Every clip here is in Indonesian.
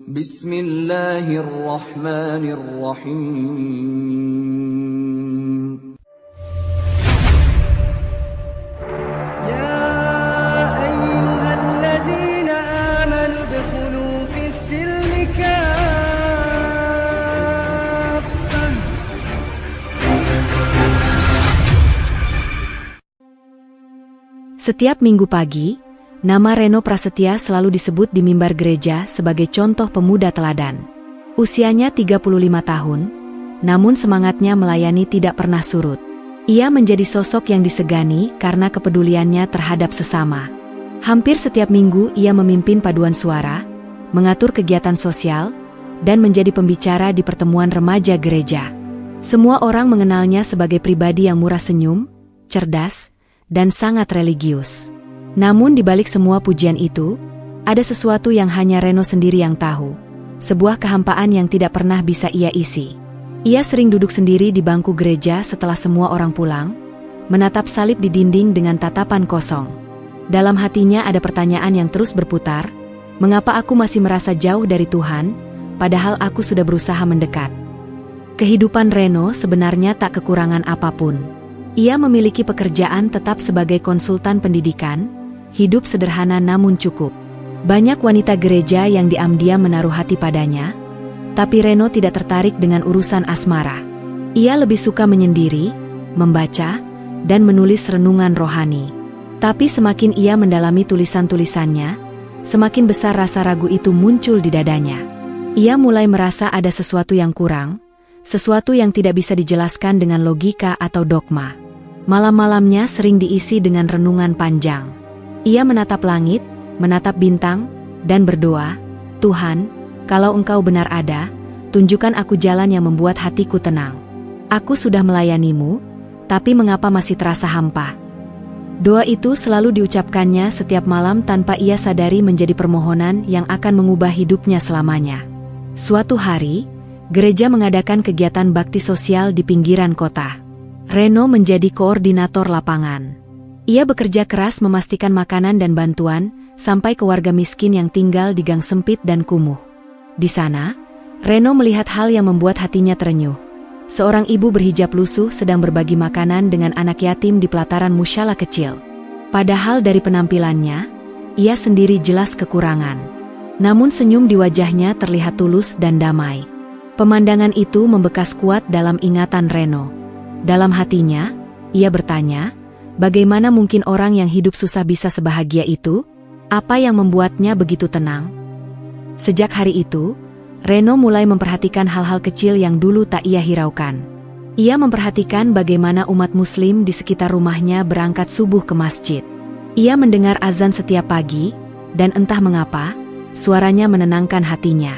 Bismillahirrahmanirrahim. يا أيها الذين آمنوا ادخلوا في السلم كافة. Setiap minggu pagi, nama Reno Prasetya selalu disebut di mimbar gereja sebagai contoh pemuda teladan. Usianya 35 tahun, namun semangatnya melayani tidak pernah surut. Ia menjadi sosok yang disegani karena kepeduliannya terhadap sesama. Hampir setiap minggu ia memimpin paduan suara, mengatur kegiatan sosial, dan menjadi pembicara di pertemuan remaja gereja. Semua orang mengenalnya sebagai pribadi yang murah senyum, cerdas, dan sangat religius. Namun di balik semua pujian itu, ada sesuatu yang hanya Reno sendiri yang tahu. Sebuah kehampaan yang tidak pernah bisa ia isi. Ia sering duduk sendiri di bangku gereja setelah semua orang pulang, menatap salib di dinding dengan tatapan kosong. Dalam hatinya ada pertanyaan yang terus berputar, mengapa aku masih merasa jauh dari Tuhan, padahal aku sudah berusaha mendekat. Kehidupan Reno sebenarnya tak kekurangan apapun. Ia memiliki pekerjaan tetap sebagai konsultan pendidikan, hidup sederhana namun cukup. Banyak wanita gereja yang diam-diam menaruh hati padanya, tapi Reno tidak tertarik dengan urusan asmara. Ia lebih suka menyendiri, membaca, dan menulis renungan rohani. Tapi semakin ia mendalami tulisan-tulisannya, semakin besar rasa ragu itu muncul di dadanya. Ia mulai merasa ada sesuatu yang kurang, sesuatu yang tidak bisa dijelaskan dengan logika atau dogma. Malam-malamnya sering diisi dengan renungan panjang. Ia menatap langit, menatap bintang, dan berdoa, Tuhan, kalau Engkau benar ada, tunjukkan aku jalan yang membuat hatiku tenang. Aku sudah melayanimu, tapi mengapa masih terasa hampa? Doa itu selalu diucapkannya setiap malam tanpa ia sadari menjadi permohonan yang akan mengubah hidupnya selamanya. Suatu hari, gereja mengadakan kegiatan bakti sosial di pinggiran kota. Reno menjadi koordinator lapangan. Ia bekerja keras memastikan makanan dan bantuan sampai ke warga miskin yang tinggal di gang sempit dan kumuh. Di sana, Reno melihat hal yang membuat hatinya terenyuh. Seorang ibu berhijab lusuh sedang berbagi makanan dengan anak yatim di pelataran musyalah kecil. Padahal dari penampilannya, ia sendiri jelas kekurangan. Namun senyum di wajahnya terlihat tulus dan damai. Pemandangan itu membekas kuat dalam ingatan Reno. Dalam hatinya, ia bertanya, bagaimana mungkin orang yang hidup susah bisa sebahagia itu? Apa yang membuatnya begitu tenang? Sejak hari itu, Reno mulai memperhatikan hal-hal kecil yang dulu tak ia hiraukan. Ia memperhatikan bagaimana umat muslim di sekitar rumahnya berangkat subuh ke masjid. Ia mendengar azan setiap pagi, dan entah mengapa, suaranya menenangkan hatinya.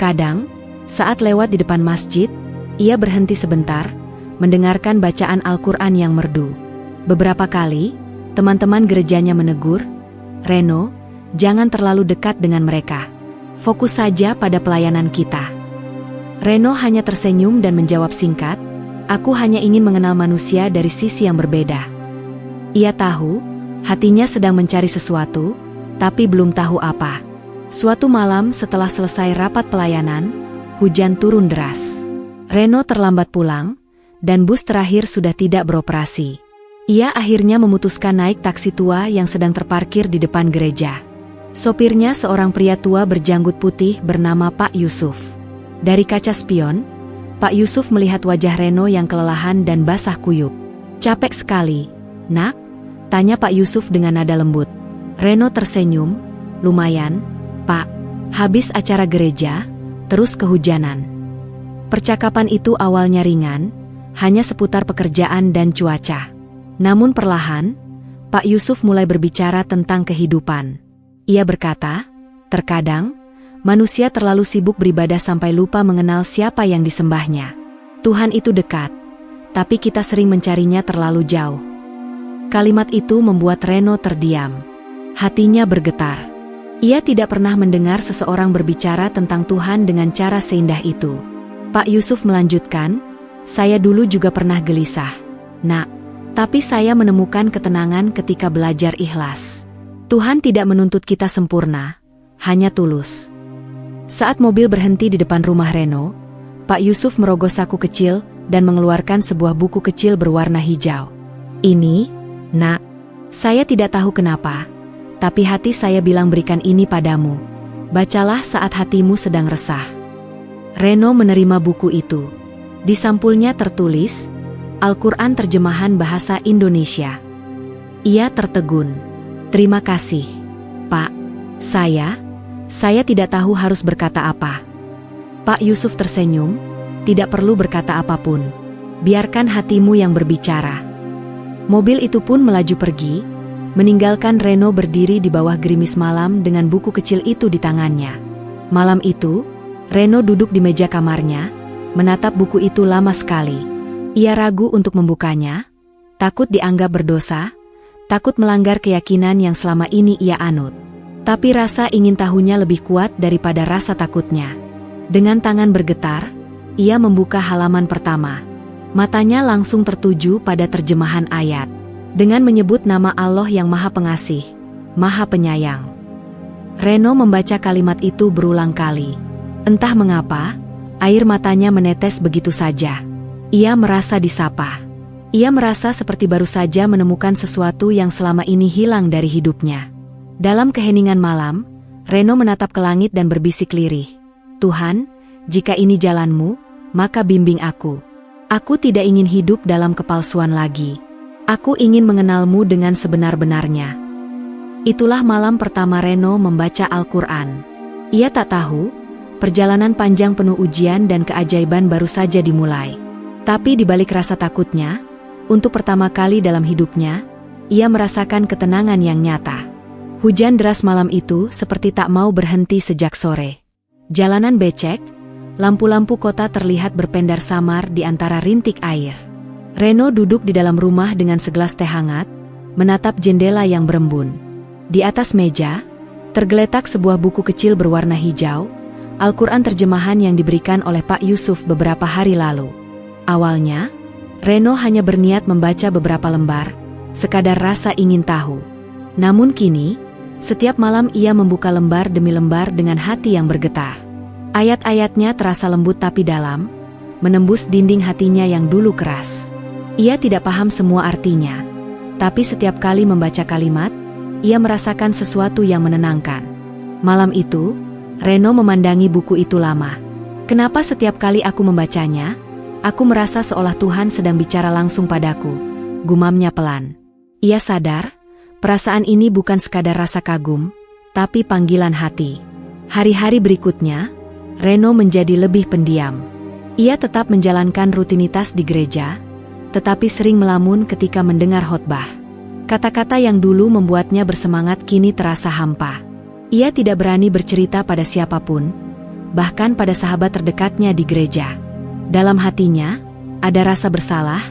Kadang, saat lewat di depan masjid, ia berhenti sebentar, mendengarkan bacaan Al-Quran yang merdu. Beberapa kali, teman-teman gerejanya menegur, Reno, jangan terlalu dekat dengan mereka. Fokus saja pada pelayanan kita. Reno hanya tersenyum dan menjawab singkat, aku hanya ingin mengenal manusia dari sisi yang berbeda. Ia tahu, hatinya sedang mencari sesuatu, tapi belum tahu apa. Suatu malam setelah selesai rapat pelayanan, hujan turun deras. Reno terlambat pulang, dan bus terakhir sudah tidak beroperasi. Ia akhirnya memutuskan naik taksi tua yang sedang terparkir di depan gereja. Sopirnya seorang pria tua berjanggut putih bernama Pak Yusuf. Dari kaca spion, Pak Yusuf melihat wajah Reno yang kelelahan dan basah kuyup. Capek sekali, nak? Tanya Pak Yusuf dengan nada lembut. Reno tersenyum, lumayan, Pak. Habis acara gereja, terus kehujanan. Percakapan itu awalnya ringan, hanya seputar pekerjaan dan cuaca. Namun perlahan, Pak Yusuf mulai berbicara tentang kehidupan. Ia berkata, terkadang, manusia terlalu sibuk beribadah sampai lupa mengenal siapa yang disembahnya. Tuhan itu dekat, tapi kita sering mencarinya terlalu jauh. Kalimat itu membuat Reno terdiam. Hatinya bergetar. Ia tidak pernah mendengar seseorang berbicara tentang Tuhan dengan cara seindah itu. Pak Yusuf melanjutkan, saya dulu juga pernah gelisah, nak. Tapi saya menemukan ketenangan ketika belajar ikhlas. Tuhan tidak menuntut kita sempurna, hanya tulus. Saat mobil berhenti di depan rumah Reno, Pak Yusuf merogoh saku kecil dan mengeluarkan sebuah buku kecil berwarna hijau. "Ini, Nak, saya tidak tahu kenapa, tapi hati saya bilang berikan ini padamu. Bacalah saat hatimu sedang resah." Reno menerima buku itu. Di sampulnya tertulis, Al-Quran terjemahan bahasa Indonesia. Ia tertegun. "Terima kasih, Pak. Saya tidak tahu harus berkata apa." Pak Yusuf tersenyum, "Tidak perlu berkata apapun. Biarkan hatimu yang berbicara." Mobil itu pun melaju pergi, meninggalkan Reno berdiri di bawah gerimis malam dengan buku kecil itu di tangannya. Malam itu, Reno duduk di meja kamarnya, menatap buku itu lama sekali. Ia ragu untuk membukanya, takut dianggap berdosa, takut melanggar keyakinan yang selama ini ia anut. Tapi rasa ingin tahunya lebih kuat daripada rasa takutnya. Dengan tangan bergetar, ia membuka halaman pertama. Matanya langsung tertuju pada terjemahan ayat. Dengan menyebut nama Allah yang Maha Pengasih, Maha Penyayang. Reno membaca kalimat itu berulang kali. Entah mengapa, air matanya menetes begitu saja. Ia merasa disapa. Ia merasa seperti baru saja menemukan sesuatu yang selama ini hilang dari hidupnya. Dalam keheningan malam, Reno menatap ke langit dan berbisik lirih. "Tuhan, jika ini jalanmu, maka bimbing aku. Aku tidak ingin hidup dalam kepalsuan lagi. Aku ingin mengenalmu dengan sebenar-benarnya." Itulah malam pertama Reno membaca Al-Quran. Ia tak tahu, perjalanan panjang penuh ujian dan keajaiban baru saja dimulai. Tapi di balik rasa takutnya, untuk pertama kali dalam hidupnya, ia merasakan ketenangan yang nyata. Hujan deras malam itu seperti tak mau berhenti sejak sore. Jalanan becek, lampu-lampu kota terlihat berpendar samar di antara rintik air. Reno duduk di dalam rumah dengan segelas teh hangat, menatap jendela yang berembun. Di atas meja, tergeletak sebuah buku kecil berwarna hijau, Al-Quran terjemahan yang diberikan oleh Pak Yusuf beberapa hari lalu. Awalnya, Reno hanya berniat membaca beberapa lembar, sekadar rasa ingin tahu. Namun kini, setiap malam ia membuka lembar demi lembar dengan hati yang bergetar. Ayat-ayatnya terasa lembut tapi dalam, menembus dinding hatinya yang dulu keras. Ia tidak paham semua artinya, tapi setiap kali membaca kalimat, ia merasakan sesuatu yang menenangkan. Malam itu, Reno memandangi buku itu lama. "Kenapa setiap kali aku membacanya, aku merasa seolah Tuhan sedang bicara langsung padaku?" gumamnya pelan. Ia sadar, perasaan ini bukan sekadar rasa kagum, tapi panggilan hati. Hari-hari berikutnya, Reno menjadi lebih pendiam. Ia tetap menjalankan rutinitas di gereja, tetapi sering melamun ketika mendengar khotbah. Kata-kata yang dulu membuatnya bersemangat kini terasa hampa. Ia tidak berani bercerita pada siapapun, bahkan pada sahabat terdekatnya di gereja. Dalam hatinya, ada rasa bersalah,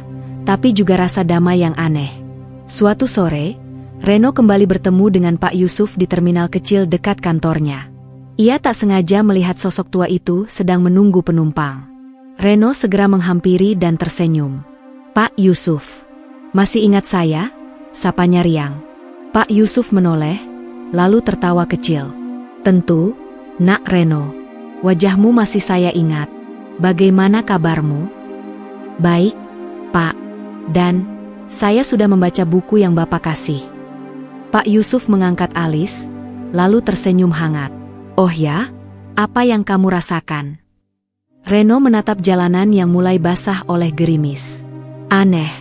tapi juga rasa damai yang aneh. Suatu sore, Reno kembali bertemu dengan Pak Yusuf di terminal kecil dekat kantornya. Ia tak sengaja melihat sosok tua itu sedang menunggu penumpang. Reno segera menghampiri dan tersenyum. "Pak Yusuf, masih ingat saya?" sapanya riang. Pak Yusuf menoleh, lalu tertawa kecil. "Tentu, Nak Reno. Wajahmu masih saya ingat. Bagaimana kabarmu?" "Baik, Pak. Dan saya sudah membaca buku yang Bapak kasih." Pak Yusuf mengangkat alis, lalu tersenyum hangat. "Oh ya? Apa yang kamu rasakan?" Reno menatap jalanan yang mulai basah oleh gerimis. "Aneh,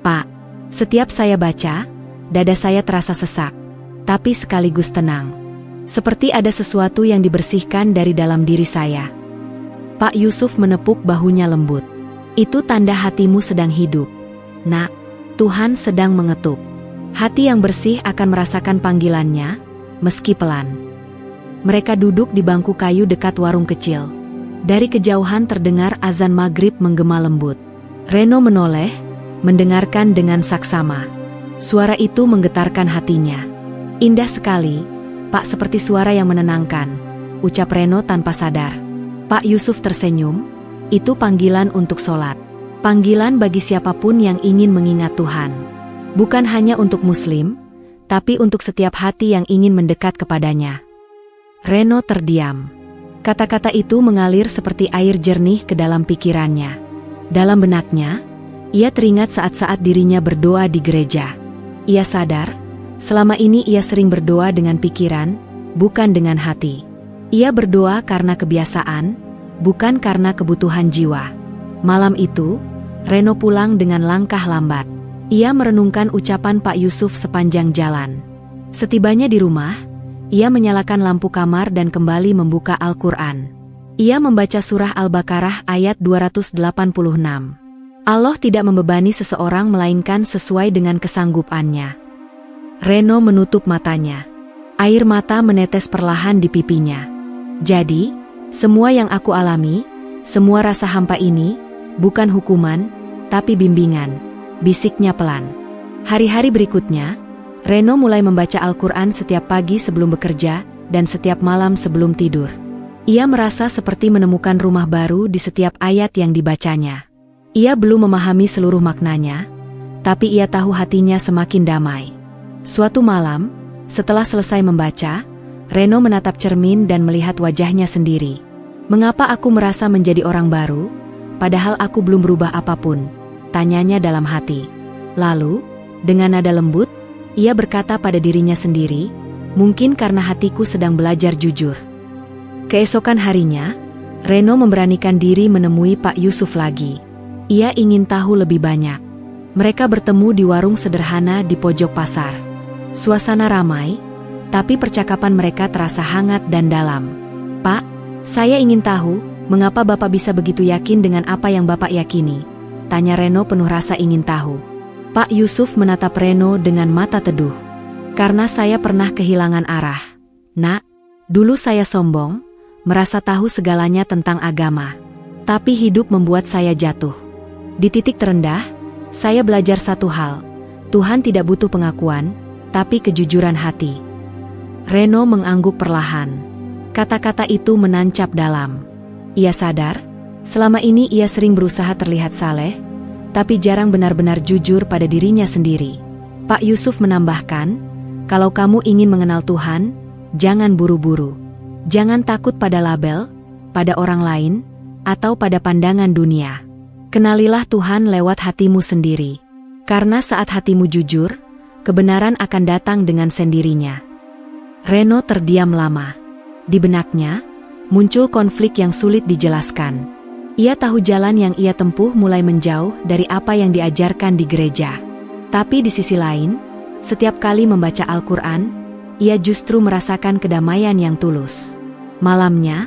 Pak. Setiap saya baca, dada saya terasa sesak, tapi sekaligus tenang. Seperti ada sesuatu yang dibersihkan dari dalam diri saya." Pak Yusuf menepuk bahunya lembut. "Itu tanda hatimu sedang hidup, Nak. Tuhan sedang mengetuk. Hati yang bersih akan merasakan panggilannya, meski pelan." Mereka duduk di bangku kayu dekat warung kecil. Dari kejauhan terdengar azan maghrib menggema lembut. Reno menoleh, mendengarkan dengan saksama. Suara itu menggetarkan hatinya. "Indah sekali, Pak, seperti suara yang menenangkan," ucap Reno tanpa sadar. Pak Yusuf tersenyum, "Itu panggilan untuk sholat. Panggilan bagi siapapun yang ingin mengingat Tuhan. Bukan hanya untuk Muslim, tapi untuk setiap hati yang ingin mendekat kepadanya." Reno terdiam. Kata-kata itu mengalir seperti air jernih ke dalam pikirannya. Dalam benaknya, ia teringat saat-saat dirinya berdoa di gereja. Ia sadar, selama ini ia sering berdoa dengan pikiran, bukan dengan hati. Ia berdoa karena kebiasaan, bukan karena kebutuhan jiwa. Malam itu, Reno pulang dengan langkah lambat. Ia merenungkan ucapan Pak Yusuf sepanjang jalan. Setibanya di rumah, ia menyalakan lampu kamar dan kembali membuka Al-Quran. Ia membaca surah Al-Baqarah ayat 286. Allah tidak membebani seseorang melainkan sesuai dengan kesanggupannya. Reno menutup matanya. Air mata menetes perlahan di pipinya. Jadi, semua yang aku alami, semua rasa hampa ini, bukan hukuman, tapi bimbingan, bisiknya pelan. Hari-hari berikutnya, Reno mulai membaca Al-Quran setiap pagi sebelum bekerja dan setiap malam sebelum tidur. Ia merasa seperti menemukan rumah baru di setiap ayat yang dibacanya. Ia belum memahami seluruh maknanya, tapi ia tahu hatinya semakin damai. Suatu malam, setelah selesai membaca, Reno menatap cermin dan melihat wajahnya sendiri. "Mengapa aku merasa menjadi orang baru, padahal aku belum berubah apapun?" tanyanya dalam hati. Lalu, dengan nada lembut, ia berkata pada dirinya sendiri, "Mungkin karena hatiku sedang belajar jujur." Keesokan harinya, Reno memberanikan diri menemui Pak Yusuf lagi. Ia ingin tahu lebih banyak. Mereka bertemu di warung sederhana di pojok pasar. Suasana ramai, tapi percakapan mereka terasa hangat dan dalam. "Pak, saya ingin tahu, mengapa Bapak bisa begitu yakin dengan apa yang Bapak yakini?" tanya Reno penuh rasa ingin tahu. Pak Yusuf menatap Reno dengan mata teduh. "Karena saya pernah kehilangan arah. Nak, dulu saya sombong, merasa tahu segalanya tentang agama. Tapi hidup membuat saya jatuh. Di titik terendah, saya belajar satu hal, Tuhan tidak butuh pengakuan, tapi kejujuran hati." Reno mengangguk perlahan. Kata-kata itu menancap dalam. Ia sadar, selama ini ia sering berusaha terlihat saleh, tapi jarang benar-benar jujur pada dirinya sendiri. Pak Yusuf menambahkan, "Kalau kamu ingin mengenal Tuhan, jangan buru-buru. Jangan takut pada label, pada orang lain, atau pada pandangan dunia. Kenalilah Tuhan lewat hatimu sendiri. Karena saat hatimu jujur, kebenaran akan datang dengan sendirinya." Reno terdiam lama. Di benaknya, muncul konflik yang sulit dijelaskan. Ia tahu jalan yang ia tempuh mulai menjauh dari apa yang diajarkan di gereja. Tapi di sisi lain, setiap kali membaca Al-Quran, ia justru merasakan kedamaian yang tulus. Malamnya,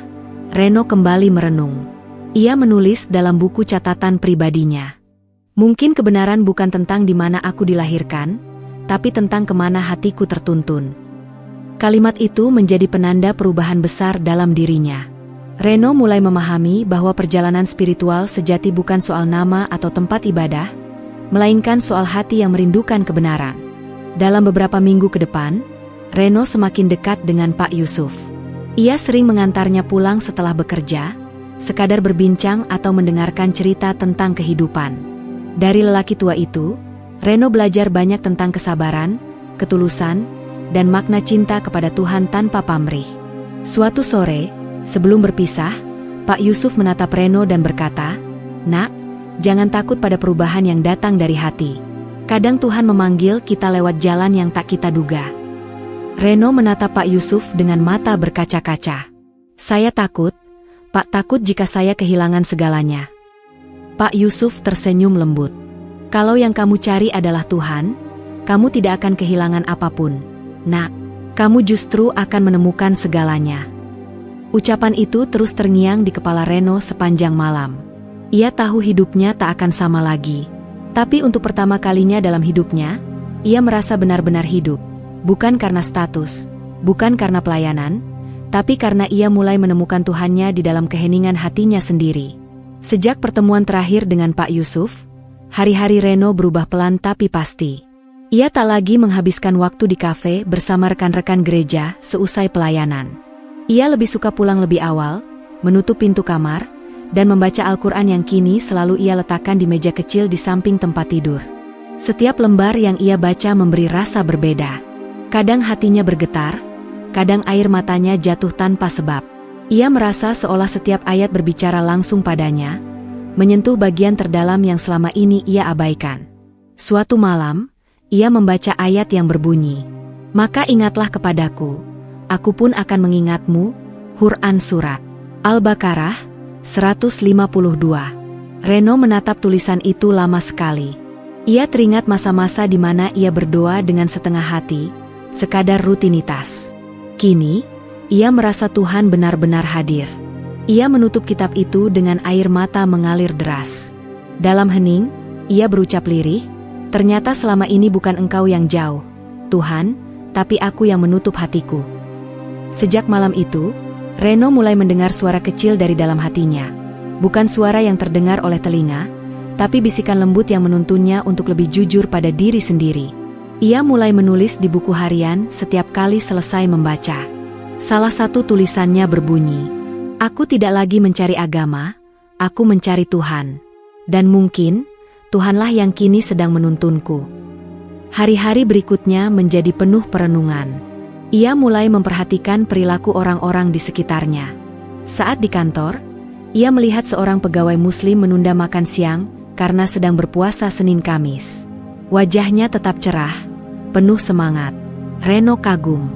Reno kembali merenung. Ia menulis dalam buku catatan pribadinya. "Mungkin kebenaran bukan tentang di mana aku dilahirkan, tapi tentang kemana hatiku tertuntun." Kalimat itu menjadi penanda perubahan besar dalam dirinya. Reno mulai memahami bahwa perjalanan spiritual sejati bukan soal nama atau tempat ibadah, melainkan soal hati yang merindukan kebenaran. Dalam beberapa minggu ke depan, Reno semakin dekat dengan Pak Yusuf. Ia sering mengantarnya pulang setelah bekerja, sekadar berbincang atau mendengarkan cerita tentang kehidupan. Dari lelaki tua itu, Reno belajar banyak tentang kesabaran, ketulusan, dan makna cinta kepada Tuhan tanpa pamrih. Suatu sore, sebelum berpisah, Pak Yusuf menatap Reno dan berkata, "Nak, jangan takut pada perubahan yang datang dari hati. Kadang Tuhan memanggil kita lewat jalan yang tak kita duga." Reno menatap Pak Yusuf dengan mata berkaca-kaca. "Saya takut, Pak, takut jika saya kehilangan segalanya." Pak Yusuf tersenyum lembut. "Kalau yang kamu cari adalah Tuhan, kamu tidak akan kehilangan apapun. Nak, kamu justru akan menemukan segalanya." Ucapan itu terus terngiang di kepala Reno sepanjang malam. Ia tahu hidupnya tak akan sama lagi. Tapi untuk pertama kalinya dalam hidupnya, ia merasa benar-benar hidup. Bukan karena status, bukan karena pelayanan, tapi karena ia mulai menemukan Tuhannya di dalam keheningan hatinya sendiri. Sejak pertemuan terakhir dengan Pak Yusuf, hari-hari Reno berubah pelan tapi pasti. Ia tak lagi menghabiskan waktu di kafe bersama rekan-rekan gereja seusai pelayanan. Ia lebih suka pulang lebih awal, menutup pintu kamar, dan membaca Al-Quran yang kini selalu ia letakkan di meja kecil di samping tempat tidur. Setiap lembar yang ia baca memberi rasa berbeda. Kadang hatinya bergetar, kadang air matanya jatuh tanpa sebab. Ia merasa seolah setiap ayat berbicara langsung padanya, menyentuh bagian terdalam yang selama ini ia abaikan. Suatu malam, ia membaca ayat yang berbunyi, "Maka ingatlah kepadaku, aku pun akan mengingatmu." Quran Surat Al-Baqarah 152. Reno menatap tulisan itu lama sekali. Ia teringat masa-masa di mana ia berdoa dengan setengah hati, sekadar rutinitas. Kini, ia merasa Tuhan benar-benar hadir. Ia menutup kitab itu dengan air mata mengalir deras. Dalam hening, ia berucap lirih, "Ternyata selama ini bukan Engkau yang jauh, Tuhan, tapi aku yang menutup hatiku." Sejak malam itu, Reno mulai mendengar suara kecil dari dalam hatinya. Bukan suara yang terdengar oleh telinga, tapi bisikan lembut yang menuntunnya untuk lebih jujur pada diri sendiri. Ia mulai menulis di buku harian setiap kali selesai membaca. Salah satu tulisannya berbunyi, "Aku tidak lagi mencari agama, aku mencari Tuhan. Dan mungkin, Tuhanlah yang kini sedang menuntunku." Hari-hari berikutnya menjadi penuh perenungan. Ia mulai memperhatikan perilaku orang-orang di sekitarnya. Saat di kantor, ia melihat seorang pegawai muslim menunda makan siang karena sedang berpuasa Senin Kamis. Wajahnya tetap cerah, penuh semangat. Reno kagum.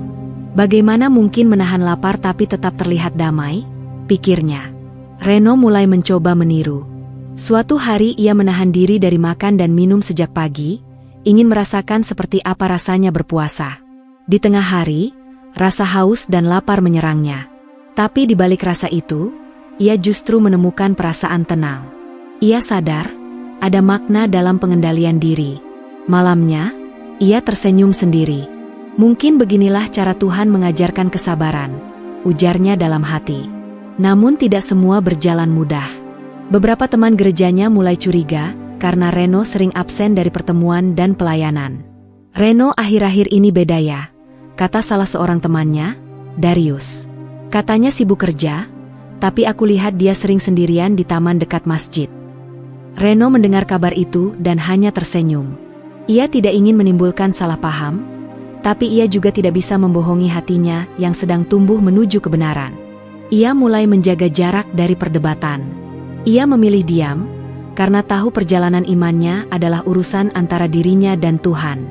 Bagaimana mungkin menahan lapar tapi tetap terlihat damai? Pikirnya. Reno mulai mencoba meniru. Suatu hari ia menahan diri dari makan dan minum sejak pagi, ingin merasakan seperti apa rasanya berpuasa. Di tengah hari, rasa haus dan lapar menyerangnya. Tapi di balik rasa itu, ia justru menemukan perasaan tenang. Ia sadar, ada makna dalam pengendalian diri. Malamnya, ia tersenyum sendiri. "Mungkin beginilah cara Tuhan mengajarkan kesabaran," ujarnya dalam hati. Namun tidak semua berjalan mudah. Beberapa teman gerejanya mulai curiga, karena Reno sering absen dari pertemuan dan pelayanan. "Reno akhir-akhir ini beda ya," kata salah seorang temannya, Darius. "Katanya sibuk kerja, tapi aku lihat dia sering sendirian di taman dekat masjid." Reno mendengar kabar itu dan hanya tersenyum. Ia tidak ingin menimbulkan salah paham, tapi ia juga tidak bisa membohongi hatinya yang sedang tumbuh menuju kebenaran. Ia mulai menjaga jarak dari perdebatan. Ia memilih diam, karena tahu perjalanan imannya adalah urusan antara dirinya dan Tuhan.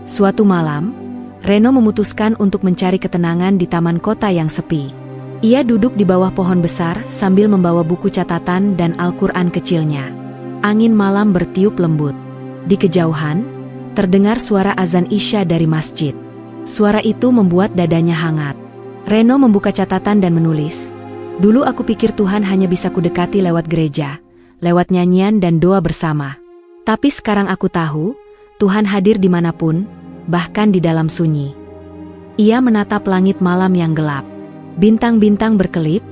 Suatu malam, Reno memutuskan untuk mencari ketenangan di taman kota yang sepi. Ia duduk di bawah pohon besar sambil membawa buku catatan dan Al-Quran kecilnya. Angin malam bertiup lembut. Di kejauhan, terdengar suara azan Isya dari masjid. Suara itu membuat dadanya hangat. Reno membuka catatan dan menulis, "Dulu aku pikir Tuhan hanya bisa kudekati lewat gereja, lewat nyanyian dan doa bersama. Tapi sekarang aku tahu, Tuhan hadir dimanapun, bahkan di dalam sunyi." Ia menatap langit malam yang gelap. Bintang-bintang berkelip,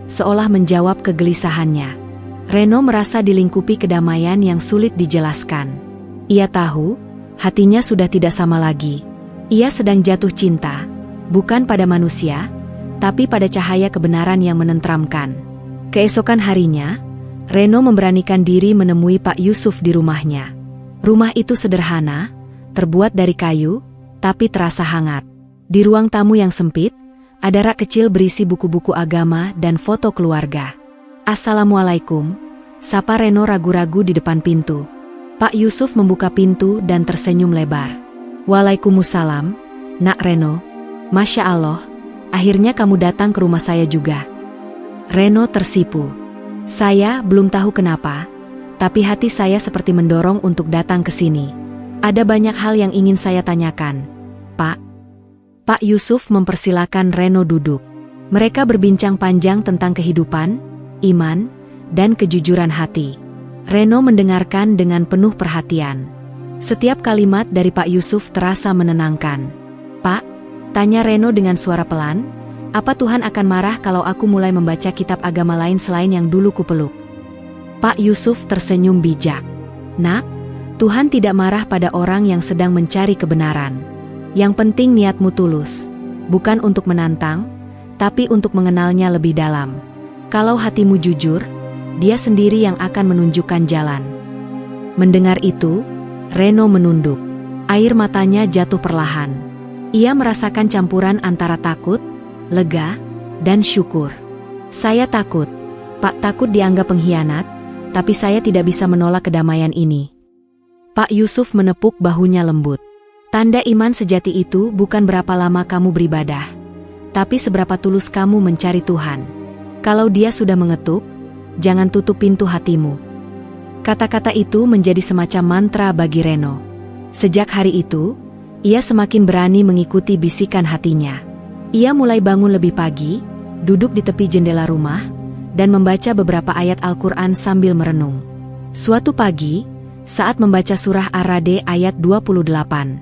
seolah menjawab kegelisahannya. Reno merasa dilingkupi kedamaian yang sulit dijelaskan. Ia tahu, hatinya sudah tidak sama lagi. Ia sedang jatuh cinta, bukan pada manusia, tapi pada cahaya kebenaran yang menenteramkan. Keesokan harinya, Reno memberanikan diri menemui Pak Yusuf di rumahnya. Rumah itu sederhana, terbuat dari kayu, tapi terasa hangat. Di ruang tamu yang sempit, ada rak kecil berisi buku-buku agama dan foto keluarga. "Assalamualaikum," sapa Reno ragu-ragu di depan pintu. Pak Yusuf membuka pintu dan tersenyum lebar. "Waalaikumsalam, Nak Reno. Masya Allah, akhirnya kamu datang ke rumah saya juga." Reno tersipu. "Saya belum tahu kenapa, tapi hati saya seperti mendorong untuk datang ke sini. Ada banyak hal yang ingin saya tanyakan, Pak." Pak Yusuf mempersilakan Reno duduk. Mereka berbincang panjang tentang kehidupan, iman, dan kejujuran hati. Reno mendengarkan dengan penuh perhatian. Setiap kalimat dari Pak Yusuf terasa menenangkan. "Pak," tanya Reno dengan suara pelan, "apa Tuhan akan marah kalau aku mulai membaca kitab agama lain selain yang dulu kupeluk?" Pak Yusuf tersenyum bijak. "Nak, Tuhan tidak marah pada orang yang sedang mencari kebenaran. Yang penting niatmu tulus, bukan untuk menantang, tapi untuk mengenalnya lebih dalam. Kalau hatimu jujur, Dia sendiri yang akan menunjukkan jalan." Mendengar itu, Reno menunduk. Air matanya jatuh perlahan. Ia merasakan campuran antara takut, lega, dan syukur. Saya takut, Pak, takut dianggap pengkhianat, tapi saya tidak bisa menolak kedamaian ini. Pak Yusuf menepuk bahunya lembut. Tanda iman sejati itu bukan berapa lama kamu beribadah, tapi seberapa tulus kamu mencari Tuhan. Kalau Dia sudah mengetuk, jangan tutup pintu hatimu. Kata-kata itu menjadi semacam mantra bagi Reno. Sejak hari itu, ia semakin berani mengikuti bisikan hatinya. Ia mulai bangun lebih pagi, duduk di tepi jendela rumah, dan membaca beberapa ayat Al-Quran sambil merenung. Suatu pagi, saat membaca surah Ar-Ra'd ayat 28,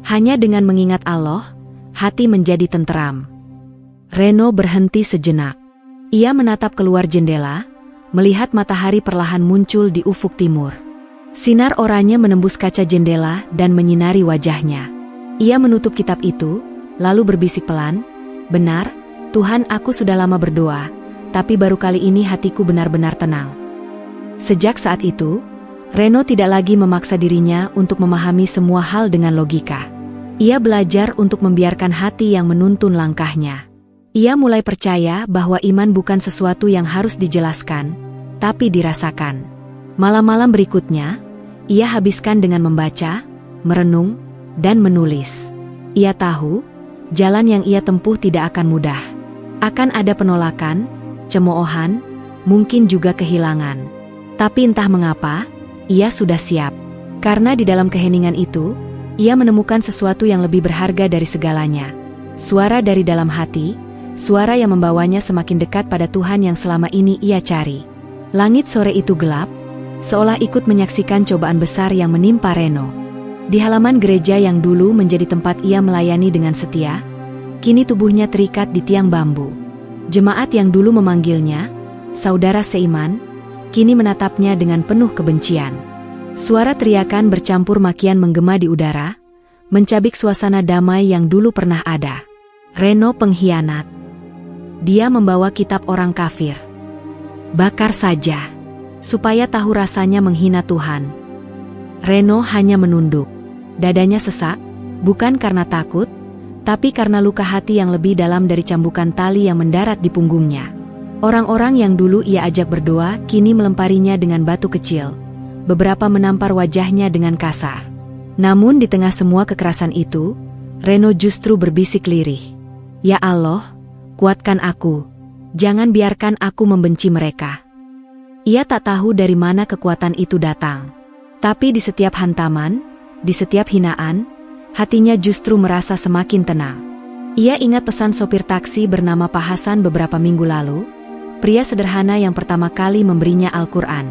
hanya dengan mengingat Allah, hati menjadi tenteram. Reno berhenti sejenak. Ia menatap keluar jendela, melihat matahari perlahan muncul di ufuk timur. Sinar oranye menembus kaca jendela dan menyinari wajahnya. Ia menutup kitab itu, lalu berbisik pelan, "Benar, Tuhan, aku sudah lama berdoa, tapi baru kali ini hatiku benar-benar tenang." Sejak saat itu, Reno tidak lagi memaksa dirinya untuk memahami semua hal dengan logika. Ia belajar untuk membiarkan hati yang menuntun langkahnya. Ia mulai percaya bahwa iman bukan sesuatu yang harus dijelaskan, tapi dirasakan. Malam-malam berikutnya, ia habiskan dengan membaca, merenung, dan menulis. Ia tahu, jalan yang ia tempuh tidak akan mudah. Akan ada penolakan, cemoohan, mungkin juga kehilangan. Tapi entah mengapa, ia sudah siap. Karena di dalam keheningan itu, ia menemukan sesuatu yang lebih berharga dari segalanya. Suara dari dalam hati, suara yang membawanya semakin dekat pada Tuhan yang selama ini ia cari. Langit sore itu gelap, seolah ikut menyaksikan cobaan besar yang menimpa Reno. Di halaman gereja yang dulu menjadi tempat ia melayani dengan setia, kini tubuhnya terikat di tiang bambu. Jemaat yang dulu memanggilnya saudara seiman, kini menatapnya dengan penuh kebencian. Suara teriakan bercampur makian menggema di udara, mencabik suasana damai yang dulu pernah ada. Reno pengkhianat. Dia membawa kitab orang kafir. Bakar saja, supaya tahu rasanya menghina Tuhan. Reno hanya menunduk. Dadanya sesak, bukan karena takut, tapi karena luka hati yang lebih dalam dari cambukan tali yang mendarat di punggungnya. Orang-orang yang dulu ia ajak berdoa kini melemparinya dengan batu kecil. Beberapa menampar wajahnya dengan kasar. Namun di tengah semua kekerasan itu, Reno justru berbisik lirih. "Ya Allah, kuatkan aku. Jangan biarkan aku membenci mereka." Ia tak tahu dari mana kekuatan itu datang. Tapi di setiap hantaman, di setiap hinaan, hatinya justru merasa semakin tenang. Ia ingat pesan sopir taksi bernama Pak Hasan beberapa minggu lalu, pria sederhana yang pertama kali memberinya Al-Quran.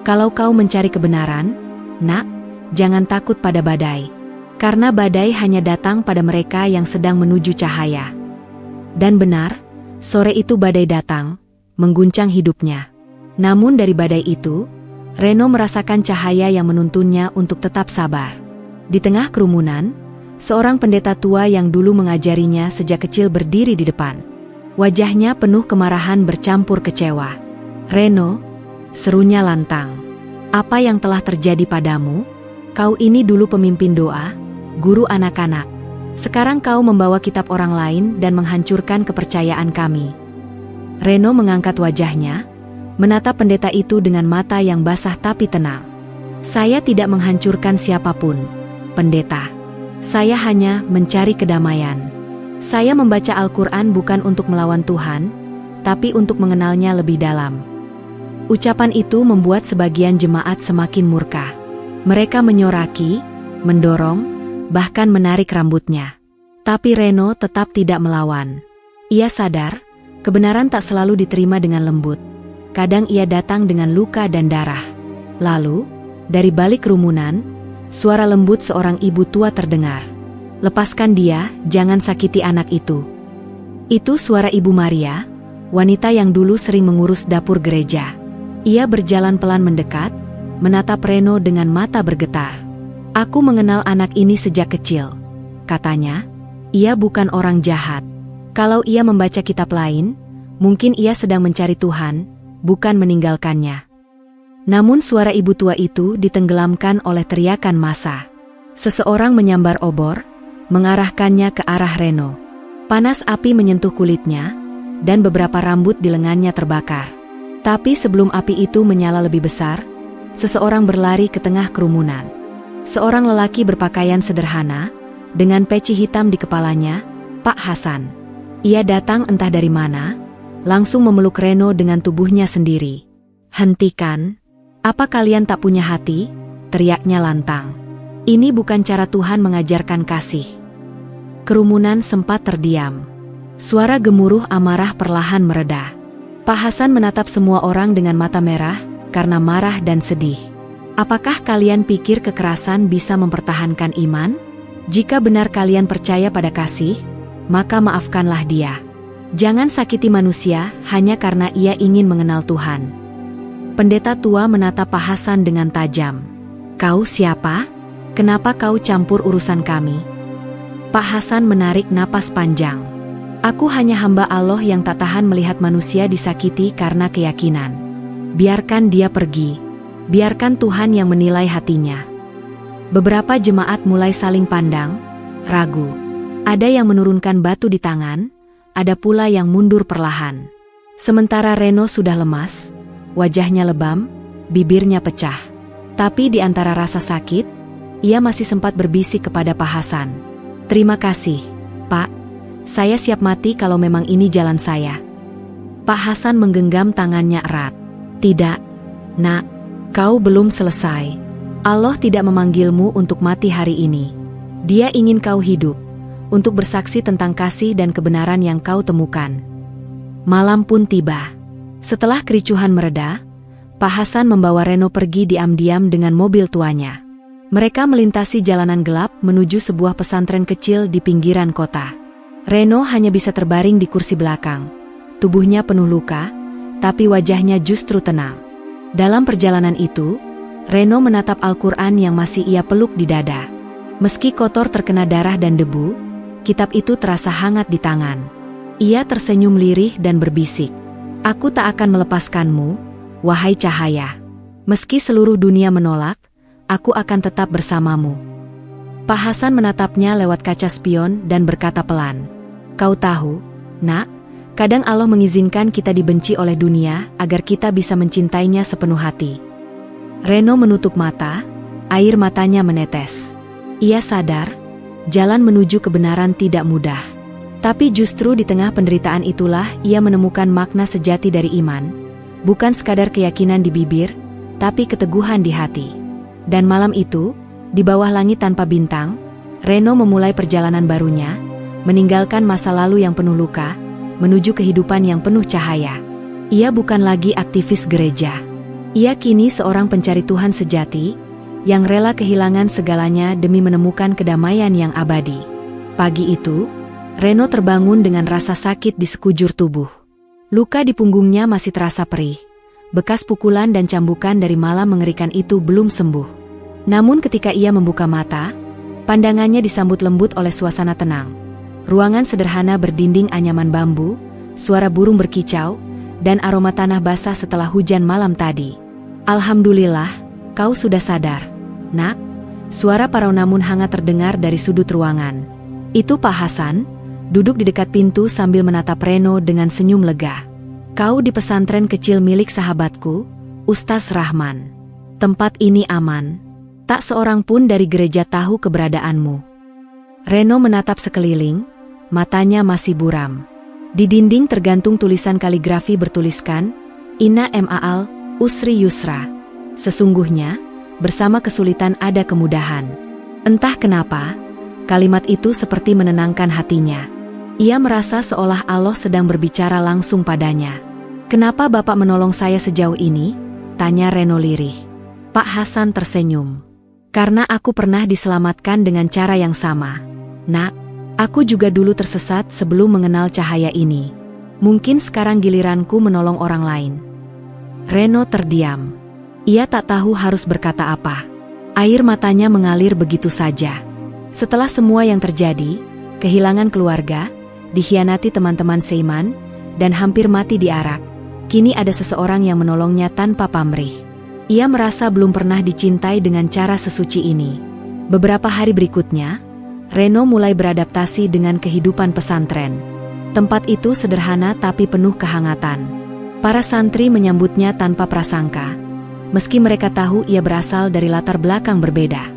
"Kalau kau mencari kebenaran, nak, jangan takut pada badai. Karena badai hanya datang pada mereka yang sedang menuju cahaya." Dan benar, sore itu badai datang, mengguncang hidupnya. Namun dari badai itu, Reno merasakan cahaya yang menuntunnya untuk tetap sabar. Di tengah kerumunan, seorang pendeta tua yang dulu mengajarinya sejak kecil berdiri di depan. Wajahnya penuh kemarahan bercampur kecewa. "Reno," serunya lantang, "apa yang telah terjadi padamu? Kau ini dulu pemimpin doa, guru anak-anak. Sekarang kau membawa kitab orang lain dan menghancurkan kepercayaan kami." Reno mengangkat wajahnya, menatap pendeta itu dengan mata yang basah tapi tenang. "Saya tidak menghancurkan siapapun, pendeta. Saya hanya mencari kedamaian. Saya membaca Al-Quran bukan untuk melawan Tuhan, tapi untuk mengenalnya lebih dalam." Ucapan itu membuat sebagian jemaat semakin murka. Mereka menyoraki, mendorong, bahkan menarik rambutnya. Tapi Reno tetap tidak melawan. Ia sadar, kebenaran tak selalu diterima dengan lembut. Kadang ia datang dengan luka dan darah. Lalu, dari balik kerumunan, suara lembut seorang ibu tua terdengar. "Lepaskan dia, jangan sakiti anak itu." Itu suara Ibu Maria, wanita yang dulu sering mengurus dapur gereja. Ia berjalan pelan mendekat, menatap Reno dengan mata bergetar. "Aku mengenal anak ini sejak kecil," katanya. "Ia bukan orang jahat. Kalau ia membaca kitab lain, mungkin ia sedang mencari Tuhan, bukan meninggalkannya." Namun suara ibu tua itu ditenggelamkan oleh teriakan massa. Seseorang menyambar obor, mengarahkannya ke arah Reno. Panas api menyentuh kulitnya, dan beberapa rambut di lengannya terbakar. Tapi sebelum api itu menyala lebih besar, seseorang berlari ke tengah kerumunan. Seorang lelaki berpakaian sederhana, dengan peci hitam di kepalanya, Pak Hasan. Ia datang entah dari mana, langsung memeluk Reno dengan tubuhnya sendiri. "Hentikan! Apa kalian tak punya hati?" teriaknya lantang. "Ini bukan cara Tuhan mengajarkan kasih." Kerumunan sempat terdiam. Suara gemuruh amarah perlahan mereda. Pak Hasan menatap semua orang dengan mata merah, karena marah dan sedih. "Apakah kalian pikir kekerasan bisa mempertahankan iman? Jika benar kalian percaya pada kasih, maka maafkanlah dia. Jangan sakiti manusia hanya karena ia ingin mengenal Tuhan." Pendeta tua menatap Pak Hasan dengan tajam. "Kau siapa? Kenapa kau campur urusan kami?" Pak Hasan menarik napas panjang. "Aku hanya hamba Allah yang tak tahan melihat manusia disakiti karena keyakinan. Biarkan dia pergi. Biarkan Tuhan yang menilai hatinya." Beberapa jemaat mulai saling pandang, ragu. Ada yang menurunkan batu di tangan, ada pula yang mundur perlahan. Sementara Reno sudah lemas, wajahnya lebam, bibirnya pecah. Tapi di antara rasa sakit, ia masih sempat berbisik kepada Pak Hasan. "Terima kasih, Pak. Saya siap mati kalau memang ini jalan saya." Pak Hasan menggenggam tangannya erat. "Tidak, Nak. Kau belum selesai. Allah tidak memanggilmu untuk mati hari ini. Dia ingin kau hidup, untuk bersaksi tentang kasih dan kebenaran yang kau temukan." Malam pun tiba. Setelah kericuhan mereda, Pak Hasan membawa Reno pergi diam-diam dengan mobil tuanya. Mereka melintasi jalanan gelap menuju sebuah pesantren kecil di pinggiran kota. Reno hanya bisa terbaring di kursi belakang. Tubuhnya penuh luka, tapi wajahnya justru tenang. Dalam perjalanan itu, Reno menatap Al-Quran yang masih ia peluk di dada. Meski kotor terkena darah dan debu, kitab itu terasa hangat di tangan. Ia tersenyum lirih dan berbisik, "Aku tak akan melepaskanmu, wahai cahaya. Meski seluruh dunia menolak, aku akan tetap bersamamu." Pak Hasan menatapnya lewat kaca spion dan berkata pelan, "Kau tahu, Nak, kadang Allah mengizinkan kita dibenci oleh dunia agar kita bisa mencintainya sepenuh hati." Reno menutup mata, air matanya menetes. Ia sadar, jalan menuju kebenaran tidak mudah. Tapi justru di tengah penderitaan itulah ia menemukan makna sejati dari iman. Bukan sekadar keyakinan di bibir, tapi keteguhan di hati. Dan malam itu, di bawah langit tanpa bintang, Reno memulai perjalanan barunya, meninggalkan masa lalu yang penuh luka, menuju kehidupan yang penuh cahaya. Ia bukan lagi aktivis gereja. Ia kini seorang pencari Tuhan sejati, yang rela kehilangan segalanya demi menemukan kedamaian yang abadi. Pagi itu, Reno terbangun dengan rasa sakit di sekujur tubuh. Luka di punggungnya masih terasa perih. Bekas pukulan dan cambukan dari malam mengerikan itu belum sembuh. Namun ketika ia membuka mata, pandangannya disambut lembut oleh suasana tenang. Ruangan sederhana berdinding anyaman bambu, suara burung berkicau, dan aroma tanah basah setelah hujan malam tadi. "Alhamdulillah, kau sudah sadar, Nak." Suara Paronamun hangat terdengar dari sudut ruangan. Itu Pak Hasan, duduk di dekat pintu sambil menatap Reno dengan senyum lega. "Kau di pesantren kecil milik sahabatku, Ustaz Rahman. Tempat ini aman. Tak seorang pun dari gereja tahu keberadaanmu." Reno menatap sekeliling, matanya masih buram. Di dinding tergantung tulisan kaligrafi bertuliskan, "Inna ma'al usri yusra." Sesungguhnya, bersama kesulitan ada kemudahan. Entah kenapa, kalimat itu seperti menenangkan hatinya. Ia merasa seolah Allah sedang berbicara langsung padanya. "Kenapa Bapak menolong saya sejauh ini?" tanya Reno lirih. Pak Hasan tersenyum. "Karena aku pernah diselamatkan dengan cara yang sama. Nak, aku juga dulu tersesat sebelum mengenal cahaya ini. Mungkin sekarang giliranku menolong orang lain." Reno terdiam. Ia tak tahu harus berkata apa. Air matanya mengalir begitu saja. Setelah semua yang terjadi, kehilangan keluarga, dikhianati teman-teman seiman, dan hampir mati diarak, kini ada seseorang yang menolongnya tanpa pamrih. Ia merasa belum pernah dicintai dengan cara sesuci ini. Beberapa hari berikutnya, Reno mulai beradaptasi dengan kehidupan pesantren. Tempat itu sederhana tapi penuh kehangatan. Para santri menyambutnya tanpa prasangka, meski mereka tahu ia berasal dari latar belakang berbeda.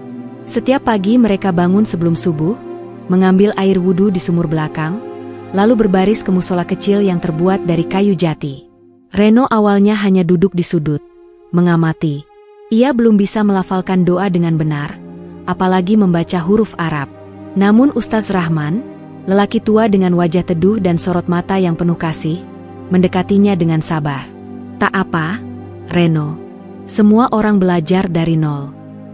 Setiap pagi mereka bangun sebelum subuh, mengambil air wudhu di sumur belakang, lalu berbaris ke musola kecil yang terbuat dari kayu jati. Reno awalnya hanya duduk di sudut, mengamati. Ia belum bisa melafalkan doa dengan benar, apalagi membaca huruf Arab. Namun Ustaz Rahman, lelaki tua dengan wajah teduh dan sorot mata yang penuh kasih, mendekatinya dengan sabar. Tak apa, Reno. Semua orang belajar dari nol.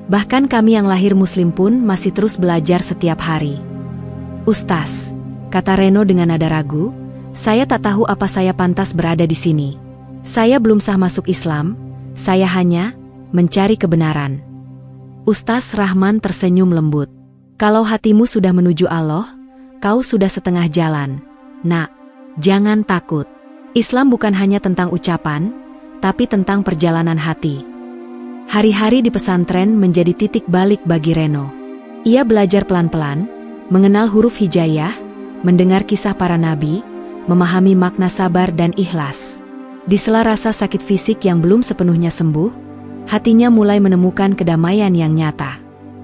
Bahkan kami yang lahir muslim pun masih terus belajar setiap hari. Ustaz, kata Reno dengan nada ragu, saya tak tahu apa saya pantas berada di sini. Saya belum sah masuk Islam, saya hanya mencari kebenaran. Ustaz Rahman tersenyum lembut. Kalau hatimu sudah menuju Allah, kau sudah setengah jalan. Nak, jangan takut. Islam bukan hanya tentang ucapan, tapi tentang perjalanan hati. Hari-hari di pesantren menjadi titik balik bagi Reno. Ia belajar pelan-pelan, mengenal huruf hijayah, mendengar kisah para nabi, memahami makna sabar dan ikhlas. Di sela rasa sakit fisik yang belum sepenuhnya sembuh, hatinya mulai menemukan kedamaian yang nyata.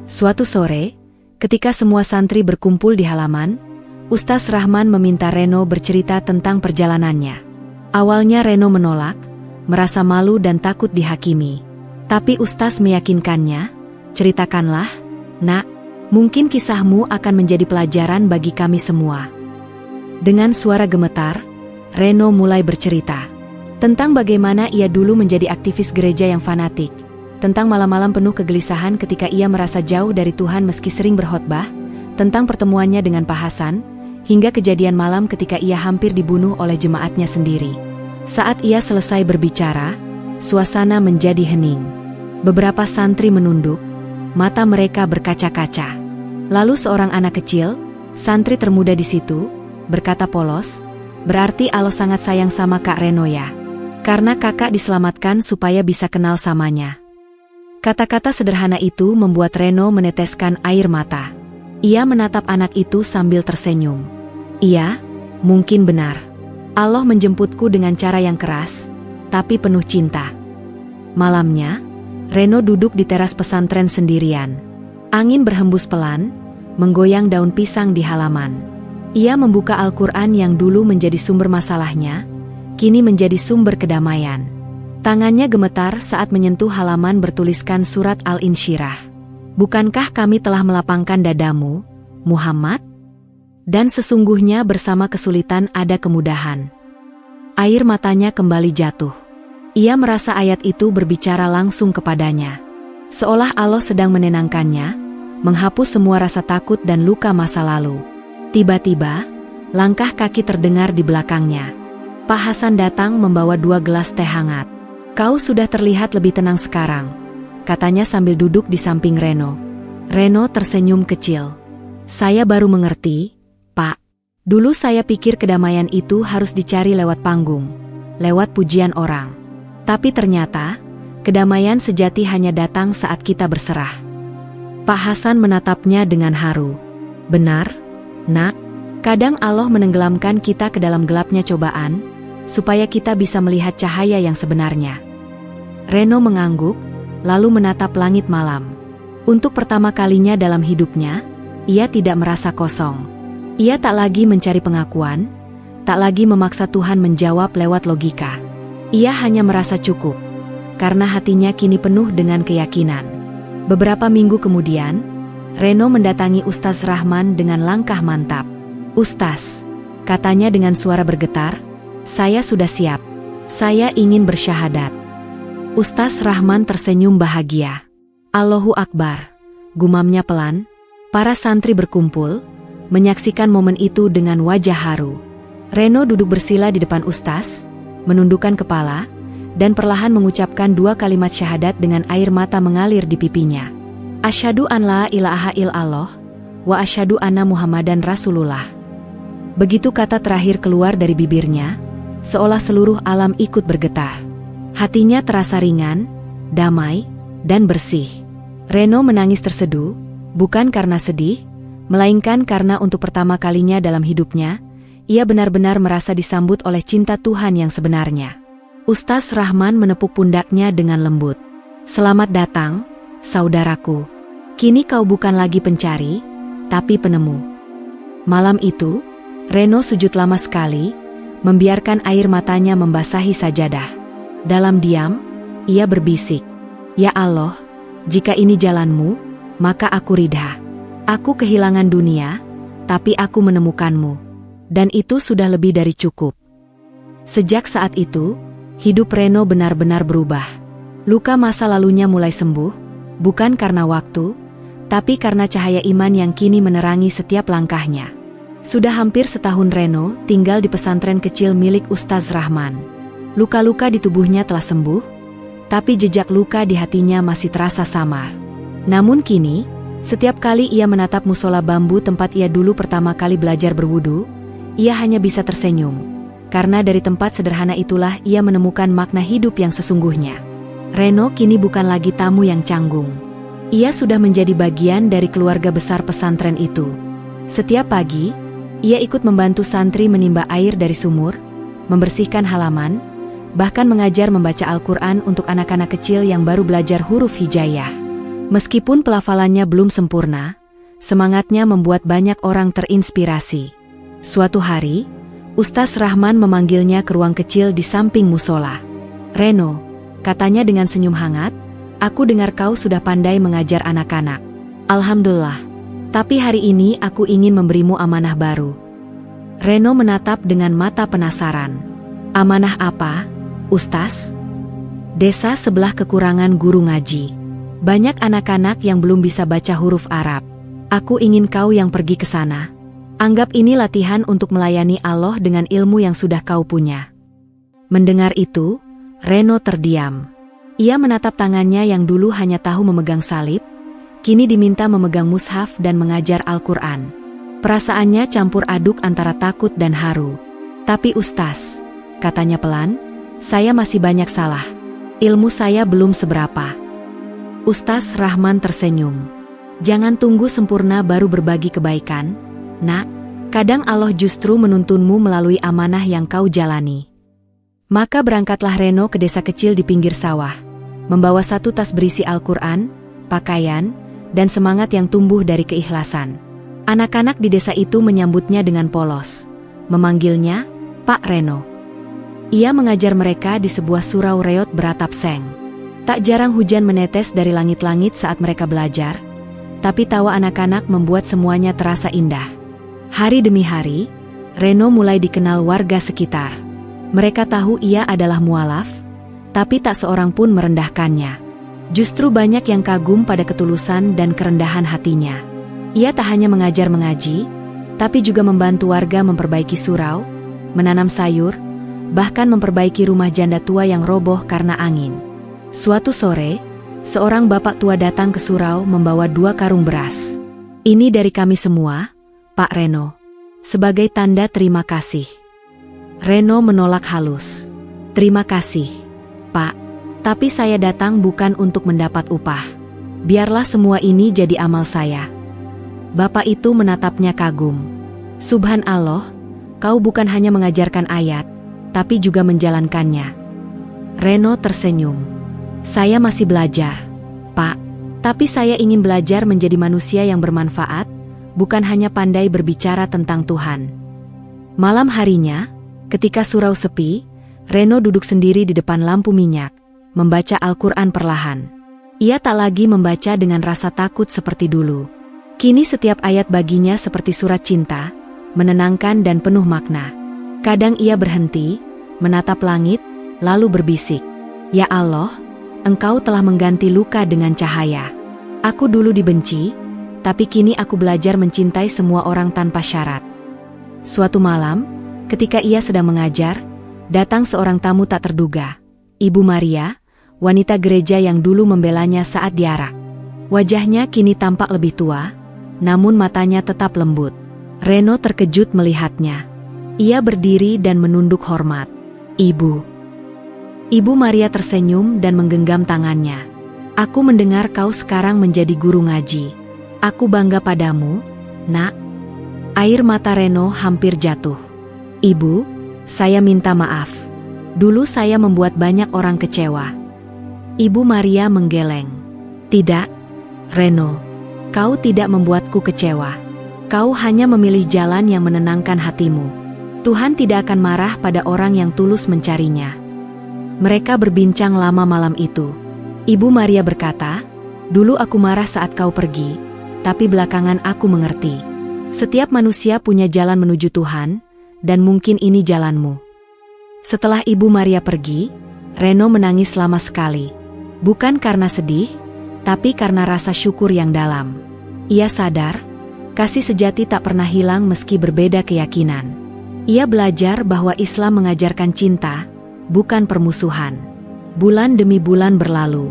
Suatu sore, ketika semua santri berkumpul di halaman, Ustaz Rahman meminta Reno bercerita tentang perjalanannya. Awalnya Reno menolak, merasa malu dan takut dihakimi. Tapi Ustaz meyakinkannya, ceritakanlah, nak, mungkin kisahmu akan menjadi pelajaran bagi kami semua. Dengan suara gemetar, Reno mulai bercerita tentang bagaimana ia dulu menjadi aktivis gereja yang fanatik, tentang malam-malam penuh kegelisahan ketika ia merasa jauh dari Tuhan meski sering berkhotbah, tentang pertemuannya dengan Pak Hasan, hingga kejadian malam ketika ia hampir dibunuh oleh jemaatnya sendiri. Saat ia selesai berbicara, suasana menjadi hening. Beberapa santri menunduk, mata mereka berkaca-kaca. Lalu seorang anak kecil, santri termuda di situ, berkata polos, berarti Allah sangat sayang sama Kak Reno ya. Karena kakak diselamatkan supaya bisa kenal samanya. Kata-kata sederhana itu membuat Reno meneteskan air mata. Ia menatap anak itu sambil tersenyum. Iya, mungkin benar. Allah menjemputku dengan cara yang keras, tapi penuh cinta. Malamnya, Reno duduk di teras pesantren sendirian. Angin berhembus pelan, menggoyang daun pisang di halaman. Ia membuka Al-Quran yang dulu menjadi sumber masalahnya, kini menjadi sumber kedamaian. Tangannya gemetar saat menyentuh halaman bertuliskan surat Al-Insyirah. Bukankah kami telah melapangkan dadamu, Muhammad? Dan sesungguhnya bersama kesulitan ada kemudahan. Air matanya kembali jatuh. Ia merasa ayat itu berbicara langsung kepadanya. Seolah Allah sedang menenangkannya, menghapus semua rasa takut dan luka masa lalu. Tiba-tiba, langkah kaki terdengar di belakangnya. Pak Hasan datang membawa 2 gelas teh hangat. Kau sudah terlihat lebih tenang sekarang, katanya sambil duduk di samping Reno. Reno tersenyum kecil. Saya baru mengerti, Pak. Dulu saya pikir kedamaian itu harus dicari lewat panggung, lewat pujian orang. Tapi ternyata, kedamaian sejati hanya datang saat kita berserah. Pak Hasan menatapnya dengan haru. Benar, nak. Kadang Allah menenggelamkan kita ke dalam gelapnya cobaan, supaya kita bisa melihat cahaya yang sebenarnya. Reno mengangguk, lalu menatap langit malam. Untuk pertama kalinya dalam hidupnya, ia tidak merasa kosong. Ia tak lagi mencari pengakuan, tak lagi memaksa Tuhan menjawab lewat logika. Ia hanya merasa cukup, karena hatinya kini penuh dengan keyakinan. Beberapa minggu kemudian, Reno mendatangi Ustaz Rahman dengan langkah mantap. Ustaz, katanya dengan suara bergetar, saya sudah siap. Saya ingin bersyahadat. Ustaz Rahman tersenyum bahagia. Allahu Akbar, gumamnya pelan. Para santri berkumpul, menyaksikan momen itu dengan wajah haru. Reno duduk bersila di depan Ustaz, menundukkan kepala, dan perlahan mengucapkan 2 kalimat syahadat dengan air mata mengalir di pipinya. Asyhadu an la ilaha illallah, wa asyhadu anna Muhammadan Rasulullah. Begitu kata terakhir keluar dari bibirnya, seolah seluruh alam ikut bergetar. Hatinya terasa ringan, damai, dan bersih. Reno menangis terseduh, bukan karena sedih, melainkan karena untuk pertama kalinya dalam hidupnya, ia benar-benar merasa disambut oleh cinta Tuhan yang sebenarnya. Ustaz Rahman menepuk pundaknya dengan lembut. Selamat datang, saudaraku. Kini kau bukan lagi pencari, tapi penemu. Malam itu, Reno sujud lama sekali, membiarkan air matanya membasahi sajadah. Dalam diam, ia berbisik, "Ya Allah, jika ini jalanmu, maka aku ridha. Aku kehilangan dunia, tapi aku menemukanmu. Dan itu sudah lebih dari cukup." Sejak saat itu, hidup Reno benar-benar berubah. Luka masa lalunya mulai sembuh, bukan karena waktu, tapi karena cahaya iman yang kini menerangi setiap langkahnya. Sudah hampir setahun Reno tinggal di pesantren kecil milik Ustaz Rahman. Luka-luka di tubuhnya telah sembuh, tapi jejak luka di hatinya masih terasa samar. Namun kini, setiap kali ia menatap musola bambu tempat ia dulu pertama kali belajar berwudu, ia hanya bisa tersenyum. Karena dari tempat sederhana itulah ia menemukan makna hidup yang sesungguhnya. Reno kini bukan lagi tamu yang canggung. Ia sudah menjadi bagian dari keluarga besar pesantren itu. Setiap pagi, ia ikut membantu santri menimba air dari sumur, membersihkan halaman, bahkan mengajar membaca Al-Quran untuk anak-anak kecil yang baru belajar huruf hijaiyah. Meskipun pelafalannya belum sempurna, semangatnya membuat banyak orang terinspirasi. Suatu hari, Ustaz Rahman memanggilnya ke ruang kecil di samping musola. "Reno," katanya dengan senyum hangat, "aku dengar kau sudah pandai mengajar anak-anak." "Alhamdulillah. Tapi hari ini aku ingin memberimu amanah baru." Reno menatap dengan mata penasaran. "Amanah apa, Ustaz?" "Desa sebelah kekurangan guru ngaji. Banyak anak-anak yang belum bisa baca huruf Arab. Aku ingin kau yang pergi ke sana. Anggap ini latihan untuk melayani Allah dengan ilmu yang sudah kau punya." Mendengar itu, Reno terdiam. Ia menatap tangannya yang dulu hanya tahu memegang salib, kini diminta memegang mushaf dan mengajar Al-Quran. Perasaannya campur aduk antara takut dan haru. "Tapi Ustaz," katanya pelan, "saya masih banyak salah. Ilmu saya belum seberapa." Ustaz Rahman tersenyum. "Jangan tunggu sempurna baru berbagi kebaikan, nak. Kadang Allah justru menuntunmu melalui amanah yang kau jalani." Maka berangkatlah Reno ke desa kecil di pinggir sawah, membawa satu tas berisi Al-Quran, pakaian, dan semangat yang tumbuh dari keikhlasan. Anak-anak di desa itu menyambutnya dengan polos, memanggilnya Pak Reno. Ia mengajar mereka di sebuah surau reot beratap seng. Tak jarang hujan menetes dari langit-langit saat mereka belajar, tapi tawa anak-anak membuat semuanya terasa indah. Hari demi hari, Reno mulai dikenal warga sekitar. Mereka tahu ia adalah mualaf, tapi tak seorang pun merendahkannya. Justru banyak yang kagum pada ketulusan dan kerendahan hatinya. Ia tak hanya mengajar mengaji, tapi juga membantu warga memperbaiki surau, menanam sayur, bahkan memperbaiki rumah janda tua yang roboh karena angin. Suatu sore, seorang bapak tua datang ke surau membawa 2 karung beras. "Ini dari kami semua, Pak Reno, sebagai tanda terima kasih." Reno menolak halus. "Terima kasih, Pak. Tapi saya datang bukan untuk mendapat upah. Biarlah semua ini jadi amal saya." Bapak itu menatapnya kagum. "Subhanallah, kau bukan hanya mengajarkan ayat, tapi juga menjalankannya." Reno tersenyum. "Saya masih belajar, Pak. Tapi saya ingin belajar menjadi manusia yang bermanfaat, bukan hanya pandai berbicara tentang Tuhan." Malam harinya, ketika surau sepi, Reno duduk sendiri di depan lampu minyak, membaca Al-Quran perlahan. Ia tak lagi membaca dengan rasa takut seperti dulu. Kini setiap ayat baginya seperti surat cinta, menenangkan dan penuh makna. Kadang ia berhenti, menatap langit, lalu berbisik, "Ya Allah, Engkau telah mengganti luka dengan cahaya. Aku dulu dibenci, tapi kini aku belajar mencintai semua orang tanpa syarat." Suatu malam, ketika ia sedang mengajar, datang seorang tamu tak terduga. Ibu Maria, wanita gereja yang dulu membelanya saat diarak. Wajahnya kini tampak lebih tua, namun matanya tetap lembut. Reno terkejut melihatnya. Ia berdiri dan menunduk hormat. "Ibu." Ibu Maria tersenyum dan menggenggam tangannya. "Aku mendengar kau sekarang menjadi guru ngaji. Aku bangga padamu, nak." Air mata Reno hampir jatuh. "Ibu, saya minta maaf. Dulu saya membuat banyak orang kecewa." Ibu Maria menggeleng. "Tidak, Reno. Kau tidak membuatku kecewa. Kau hanya memilih jalan yang menenangkan hatimu. Tuhan tidak akan marah pada orang yang tulus mencarinya." Mereka berbincang lama malam itu. Ibu Maria berkata, "Dulu aku marah saat kau pergi, tapi belakangan aku mengerti. Setiap manusia punya jalan menuju Tuhan, dan mungkin ini jalanmu." Setelah Ibu Maria pergi, Reno menangis lama sekali. Bukan karena sedih, tapi karena rasa syukur yang dalam. Ia sadar, kasih sejati tak pernah hilang meski berbeda keyakinan. Ia belajar bahwa Islam mengajarkan cinta, bukan permusuhan. Bulan demi bulan berlalu.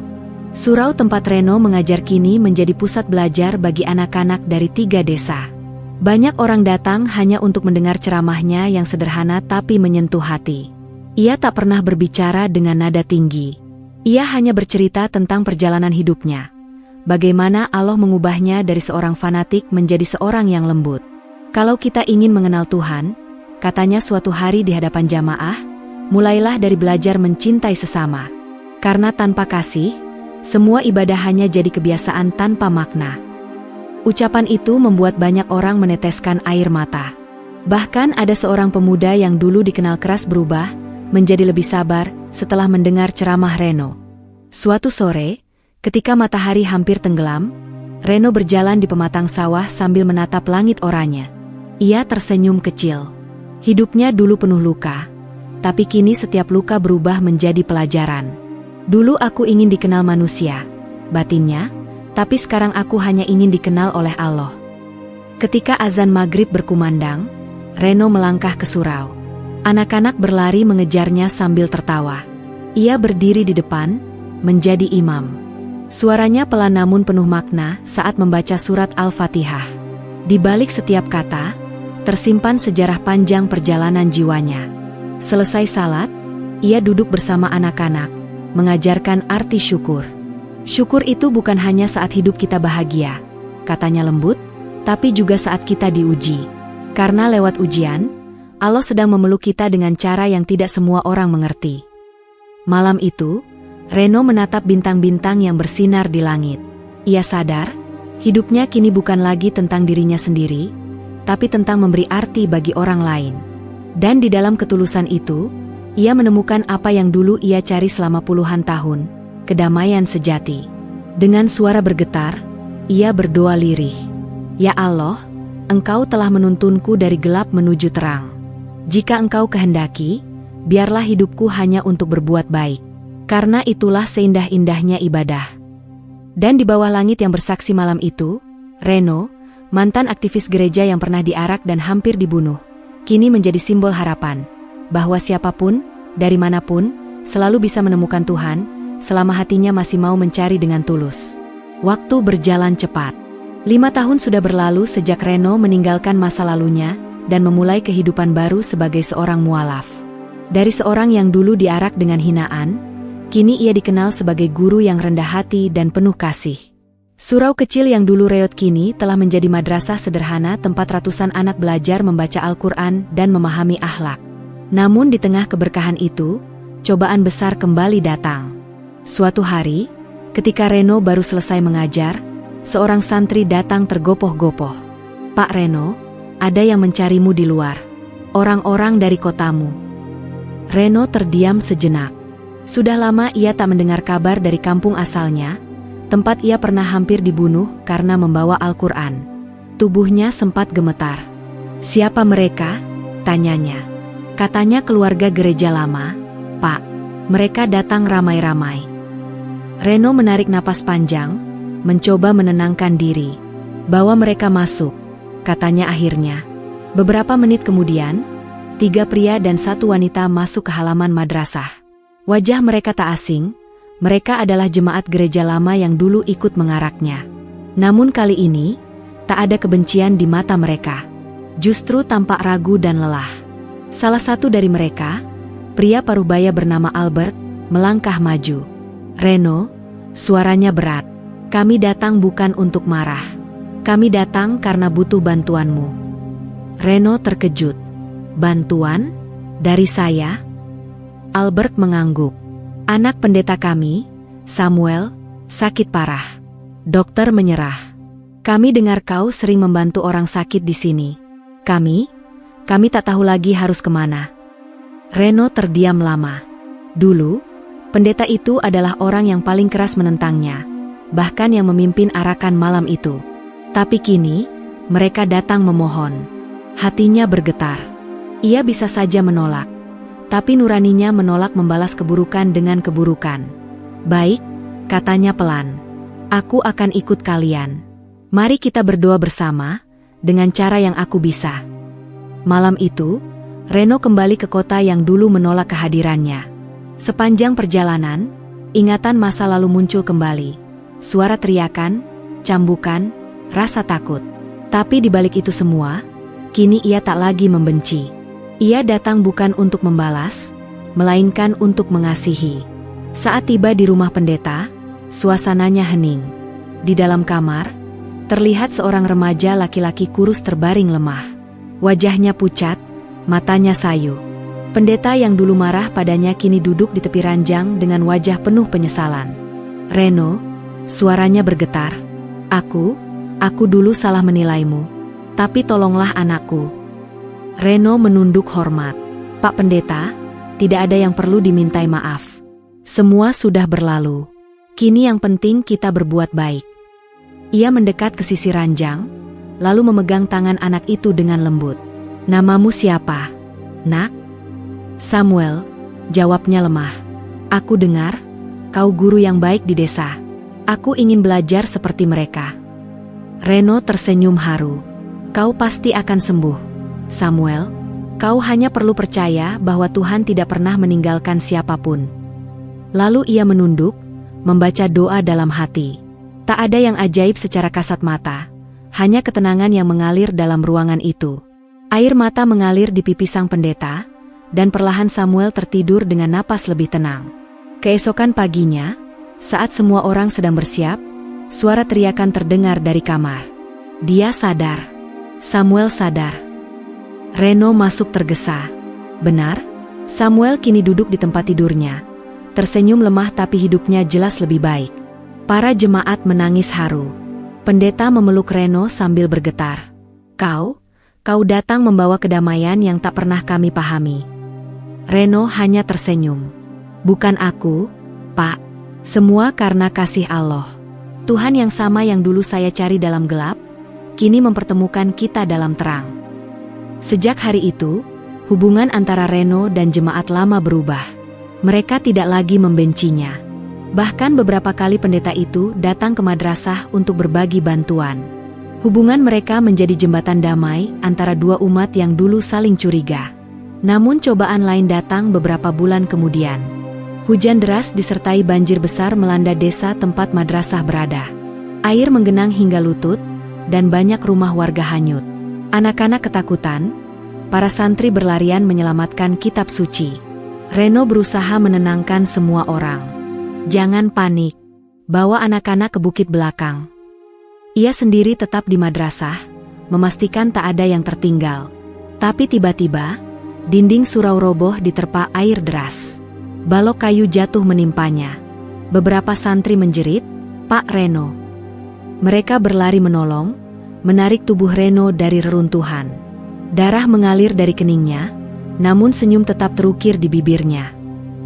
Surau tempat Reno mengajar kini menjadi pusat belajar bagi anak-anak dari 3 desa. Banyak orang datang hanya untuk mendengar ceramahnya yang sederhana tapi menyentuh hati. Ia tak pernah berbicara dengan nada tinggi. Ia hanya bercerita tentang perjalanan hidupnya. Bagaimana Allah mengubahnya dari seorang fanatik menjadi seorang yang lembut. Kalau kita ingin mengenal Tuhan, katanya suatu hari di hadapan jamaah, mulailah dari belajar mencintai sesama. Karena tanpa kasih, semua ibadah hanya jadi kebiasaan tanpa makna. Ucapan itu membuat banyak orang meneteskan air mata. Bahkan ada seorang pemuda yang dulu dikenal keras berubah, menjadi lebih sabar setelah mendengar ceramah Reno. Suatu sore, ketika matahari hampir tenggelam, Reno berjalan di pematang sawah sambil menatap langit oranye. Ia tersenyum kecil. Hidupnya dulu penuh luka, tapi kini setiap luka berubah menjadi pelajaran. "Dulu aku ingin dikenal manusia," batinnya, "tapi sekarang aku hanya ingin dikenal oleh Allah." Ketika azan maghrib berkumandang, Reno melangkah ke surau. Anak-anak berlari mengejarnya sambil tertawa. Ia berdiri di depan, menjadi imam. Suaranya pelan namun penuh makna saat membaca surat Al-Fatihah. Di balik setiap kata, tersimpan sejarah panjang perjalanan jiwanya. Selesai salat, ia duduk bersama anak-anak, mengajarkan arti syukur. "Syukur itu bukan hanya saat hidup kita bahagia," katanya lembut, "tapi juga saat kita diuji. Karena lewat ujian, Allah sedang memeluk kita dengan cara yang tidak semua orang mengerti." Malam itu, Reno menatap bintang-bintang yang bersinar di langit. Ia sadar, hidupnya kini bukan lagi tentang dirinya sendiri, tapi tentang memberi arti bagi orang lain. Dan di dalam ketulusan itu, ia menemukan apa yang dulu ia cari selama puluhan tahun, kedamaian sejati. Dengan suara bergetar, ia berdoa lirih. "Ya Allah, Engkau telah menuntunku dari gelap menuju terang. Jika Engkau kehendaki, biarlah hidupku hanya untuk berbuat baik. Karena itulah seindah-indahnya ibadah." Dan di bawah langit yang bersaksi malam itu, Reno, mantan aktivis gereja yang pernah diarak dan hampir dibunuh, kini menjadi simbol harapan, bahwa siapapun, dari manapun, selalu bisa menemukan Tuhan, selama hatinya masih mau mencari dengan tulus. Waktu berjalan cepat. 5 tahun sudah berlalu sejak Reno meninggalkan masa lalunya dan memulai kehidupan baru sebagai seorang mualaf. Dari seorang yang dulu diarak dengan hinaan, kini ia dikenal sebagai guru yang rendah hati dan penuh kasih. Surau kecil yang dulu reot kini telah menjadi madrasah sederhana tempat ratusan anak belajar membaca Al-Quran dan memahami akhlak. Namun di tengah keberkahan itu, cobaan besar kembali datang. Suatu hari, ketika Reno baru selesai mengajar, seorang santri datang tergopoh-gopoh. "Pak Reno, ada yang mencarimu di luar. Orang-orang dari kotamu." Reno terdiam sejenak. Sudah lama ia tak mendengar kabar dari kampung asalnya, tempat ia pernah hampir dibunuh karena membawa Al-Quran. Tubuhnya sempat gemetar. "Siapa mereka?" tanyanya. Katanya keluarga gereja lama. "Pak, mereka datang ramai-ramai." Reno menarik napas panjang, mencoba menenangkan diri. "Bawa mereka masuk," katanya akhirnya. Beberapa menit kemudian, 3 pria dan 1 wanita masuk ke halaman madrasah. Wajah mereka tak asing, mereka adalah jemaat gereja lama yang dulu ikut mengaraknya. Namun kali ini, tak ada kebencian di mata mereka. Justru tampak ragu dan lelah. Salah satu dari mereka, pria parubaya bernama Albert, melangkah maju. "Reno," suaranya berat, "kami datang bukan untuk marah. Kami datang karena butuh bantuanmu." Reno terkejut. Bantuan? Dari saya? Albert mengangguk. Anak pendeta kami, Samuel, sakit parah. Dokter menyerah. Kami dengar kau sering membantu orang sakit di sini. Kami tak tahu lagi harus kemana. Reno terdiam lama. Dulu, pendeta itu adalah orang yang paling keras menentangnya, bahkan yang memimpin arakan malam itu. Tapi kini, mereka datang memohon. Hatinya bergetar. Ia bisa saja menolak, tapi nuraninya menolak membalas keburukan dengan keburukan. Baik, katanya pelan. Aku akan ikut kalian. Mari kita berdoa bersama, dengan cara yang aku bisa. Malam itu, Reno kembali ke kota yang dulu menolak kehadirannya. Sepanjang perjalanan, ingatan masa lalu muncul kembali. Suara teriakan, cambukan, rasa takut. Tapi di balik itu semua, kini ia tak lagi membenci. Ia datang bukan untuk membalas, melainkan untuk mengasihi. Saat tiba di rumah pendeta, suasananya hening. Di dalam kamar, terlihat seorang remaja laki-laki kurus terbaring lemah. Wajahnya pucat, matanya sayu. Pendeta yang dulu marah padanya kini duduk di tepi ranjang dengan wajah penuh penyesalan. Reno, suaranya bergetar. Aku dulu salah menilaimu. Tapi tolonglah anakku. Reno menunduk hormat. Pak Pendeta, tidak ada yang perlu dimintai maaf. Semua sudah berlalu. Kini yang penting kita berbuat baik. Ia mendekat ke sisi ranjang, lalu memegang tangan anak itu dengan lembut. Namamu siapa, nak? Samuel, jawabnya lemah. Aku dengar, kau guru yang baik di desa. Aku ingin belajar seperti mereka. Reno tersenyum haru. Kau pasti akan sembuh. Samuel, kau hanya perlu percaya bahwa Tuhan tidak pernah meninggalkan siapapun. Lalu ia menunduk, membaca doa dalam hati. Tak ada yang ajaib secara kasat mata, hanya ketenangan yang mengalir dalam ruangan itu. Air mata mengalir di pipi sang pendeta, dan perlahan Samuel tertidur dengan napas lebih tenang. Keesokan paginya, saat semua orang sedang bersiap, suara teriakan terdengar dari kamar. Dia sadar. Samuel sadar. Reno masuk tergesa. Benar, Samuel kini duduk di tempat tidurnya. Tersenyum lemah tapi hidupnya jelas lebih baik. Para jemaat menangis haru. Pendeta memeluk Reno sambil bergetar. Kau datang membawa kedamaian yang tak pernah kami pahami. Reno hanya tersenyum. Bukan aku, Pak. Semua karena kasih Allah. Tuhan yang sama yang dulu saya cari dalam gelap, kini mempertemukan kita dalam terang. Sejak hari itu, hubungan antara Reno dan jemaat lama berubah. Mereka tidak lagi membencinya. Bahkan beberapa kali pendeta itu datang ke madrasah untuk berbagi bantuan. Hubungan mereka menjadi jembatan damai antara dua umat yang dulu saling curiga. Namun cobaan lain datang beberapa bulan kemudian. Hujan deras disertai banjir besar melanda desa tempat madrasah berada. Air menggenang hingga lutut, dan banyak rumah warga hanyut. Anak-anak ketakutan, para santri berlarian menyelamatkan kitab suci. Reno berusaha menenangkan semua orang. Jangan panik, bawa anak-anak ke bukit belakang. Ia sendiri tetap di madrasah, memastikan tak ada yang tertinggal. Tapi tiba-tiba, dinding surau roboh diterpa air deras. Balok kayu jatuh menimpanya. Beberapa santri menjerit, "Pak Reno!" Mereka berlari menolong, menarik tubuh Reno dari reruntuhan. Darah mengalir dari keningnya, namun senyum tetap terukir di bibirnya.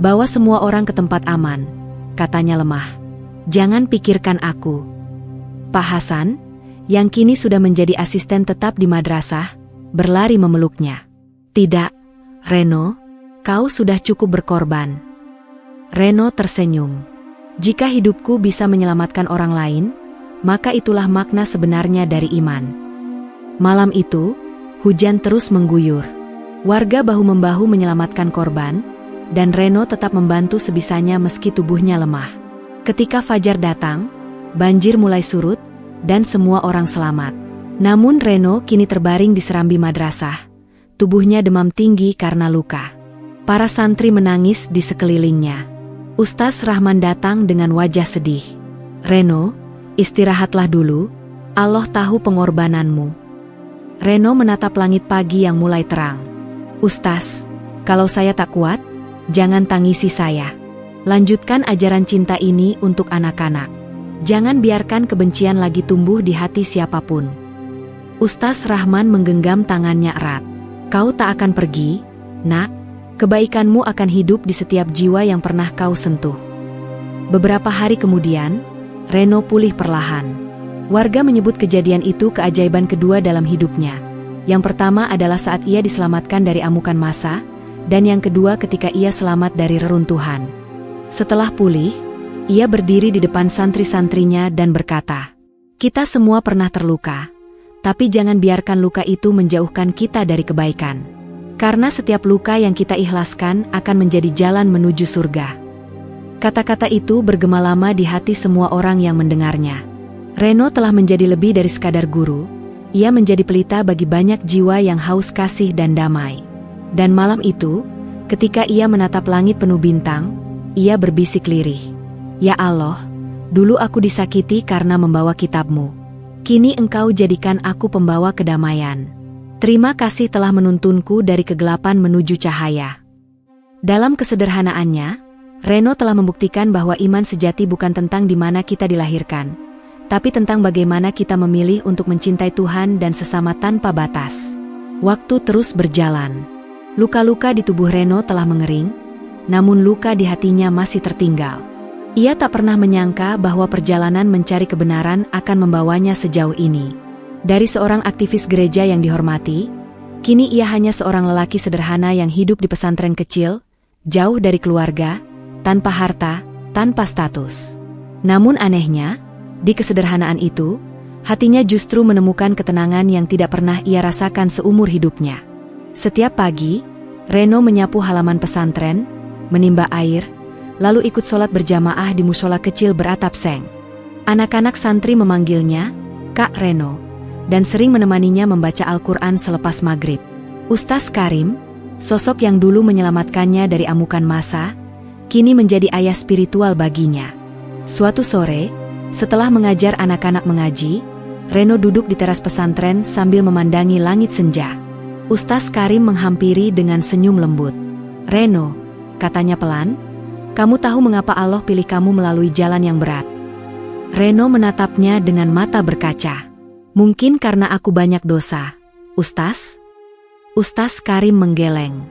"Bawa semua orang ke tempat aman," katanya lemah. "Jangan pikirkan aku." Pak Hasan, yang kini sudah menjadi asisten tetap di madrasah, berlari memeluknya. "Tidak, Reno, kau sudah cukup berkorban." Reno tersenyum. "Jika hidupku bisa menyelamatkan orang lain, maka itulah makna sebenarnya dari iman." Malam itu, hujan terus mengguyur. Warga bahu-membahu menyelamatkan korban, dan Reno tetap membantu sebisanya meski tubuhnya lemah. Ketika fajar datang, banjir mulai surut, dan semua orang selamat. Namun Reno kini terbaring di serambi madrasah. Tubuhnya demam tinggi karena luka. Para santri menangis di sekelilingnya. Ustaz Rahman datang dengan wajah sedih. "Reno, istirahatlah dulu, Allah tahu pengorbananmu." Reno menatap langit pagi yang mulai terang. Ustaz, kalau saya tak kuat, jangan tangisi saya. Lanjutkan ajaran cinta ini untuk anak-anak. Jangan biarkan kebencian lagi tumbuh di hati siapapun. Ustaz Rahman menggenggam tangannya erat. Kau tak akan pergi, nak. Kebaikanmu akan hidup di setiap jiwa yang pernah kau sentuh. Beberapa hari kemudian, Reno pulih perlahan. Warga menyebut kejadian itu keajaiban kedua dalam hidupnya. Yang pertama adalah saat ia diselamatkan dari amukan massa, dan yang kedua ketika ia selamat dari reruntuhan. Setelah pulih, ia berdiri di depan santri-santrinya dan berkata, "Kita semua pernah terluka, tapi jangan biarkan luka itu menjauhkan kita dari kebaikan. Karena setiap luka yang kita ikhlaskan akan menjadi jalan menuju surga." Kata-kata itu bergema lama di hati semua orang yang mendengarnya. Reno telah menjadi lebih dari sekadar guru, ia menjadi pelita bagi banyak jiwa yang haus kasih dan damai. Dan malam itu, ketika ia menatap langit penuh bintang, ia berbisik lirih, "Ya Allah, dulu aku disakiti karena membawa kitab-Mu. Kini Engkau jadikan aku pembawa kedamaian. Terima kasih telah menuntunku dari kegelapan menuju cahaya." Dalam kesederhanaannya, Reno telah membuktikan bahwa iman sejati bukan tentang di mana kita dilahirkan, tapi tentang bagaimana kita memilih untuk mencintai Tuhan dan sesama tanpa batas. Waktu terus berjalan. Luka-luka di tubuh Reno telah mengering, namun luka di hatinya masih tertinggal. Ia tak pernah menyangka bahwa perjalanan mencari kebenaran akan membawanya sejauh ini. Dari seorang aktivis gereja yang dihormati, kini ia hanya seorang lelaki sederhana yang hidup di pesantren kecil, jauh dari keluarga, tanpa harta, tanpa status. Namun anehnya, di kesederhanaan itu, hatinya justru menemukan ketenangan yang tidak pernah ia rasakan seumur hidupnya. Setiap pagi, Reno menyapu halaman pesantren, menimba air, lalu ikut sholat berjamaah di musola kecil beratap seng. Anak-anak santri memanggilnya Kak Reno, dan sering menemaninya membaca Al-Quran selepas maghrib. Ustaz Karim, sosok yang dulu menyelamatkannya dari amukan massa, kini menjadi ayah spiritual baginya. Suatu sore, setelah mengajar anak-anak mengaji, Reno duduk di teras pesantren sambil memandangi langit senja. Ustaz Karim menghampiri dengan senyum lembut. "Reno," katanya pelan, "kamu tahu mengapa Allah pilih kamu melalui jalan yang berat?" Reno menatapnya dengan mata berkaca. "Mungkin karena aku banyak dosa, Ustaz?" Ustaz Karim menggeleng.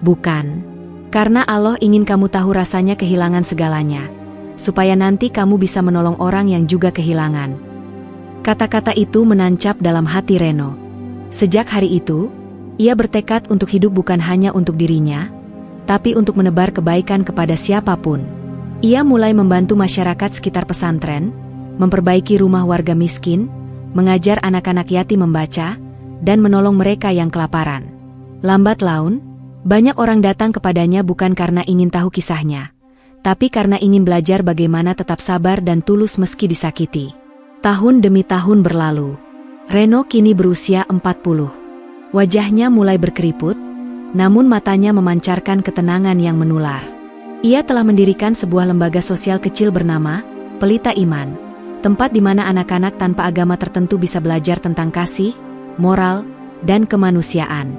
"Bukan. Karena Allah ingin kamu tahu rasanya kehilangan segalanya, supaya nanti kamu bisa menolong orang yang juga kehilangan." Kata-kata itu menancap dalam hati Reno. Sejak hari itu, ia bertekad untuk hidup bukan hanya untuk dirinya, tapi untuk menebar kebaikan kepada siapapun. Ia mulai membantu masyarakat sekitar pesantren, memperbaiki rumah warga miskin, mengajar anak-anak yatim membaca, dan menolong mereka yang kelaparan. Lambat laun, banyak orang datang kepadanya bukan karena ingin tahu kisahnya, tapi karena ingin belajar bagaimana tetap sabar dan tulus meski disakiti. Tahun demi tahun berlalu. Reno kini berusia 40. Wajahnya mulai berkeriput, namun matanya memancarkan ketenangan yang menular. Ia telah mendirikan sebuah lembaga sosial kecil bernama Pelita Iman, tempat di mana anak-anak tanpa agama tertentu bisa belajar tentang kasih, moral, dan kemanusiaan.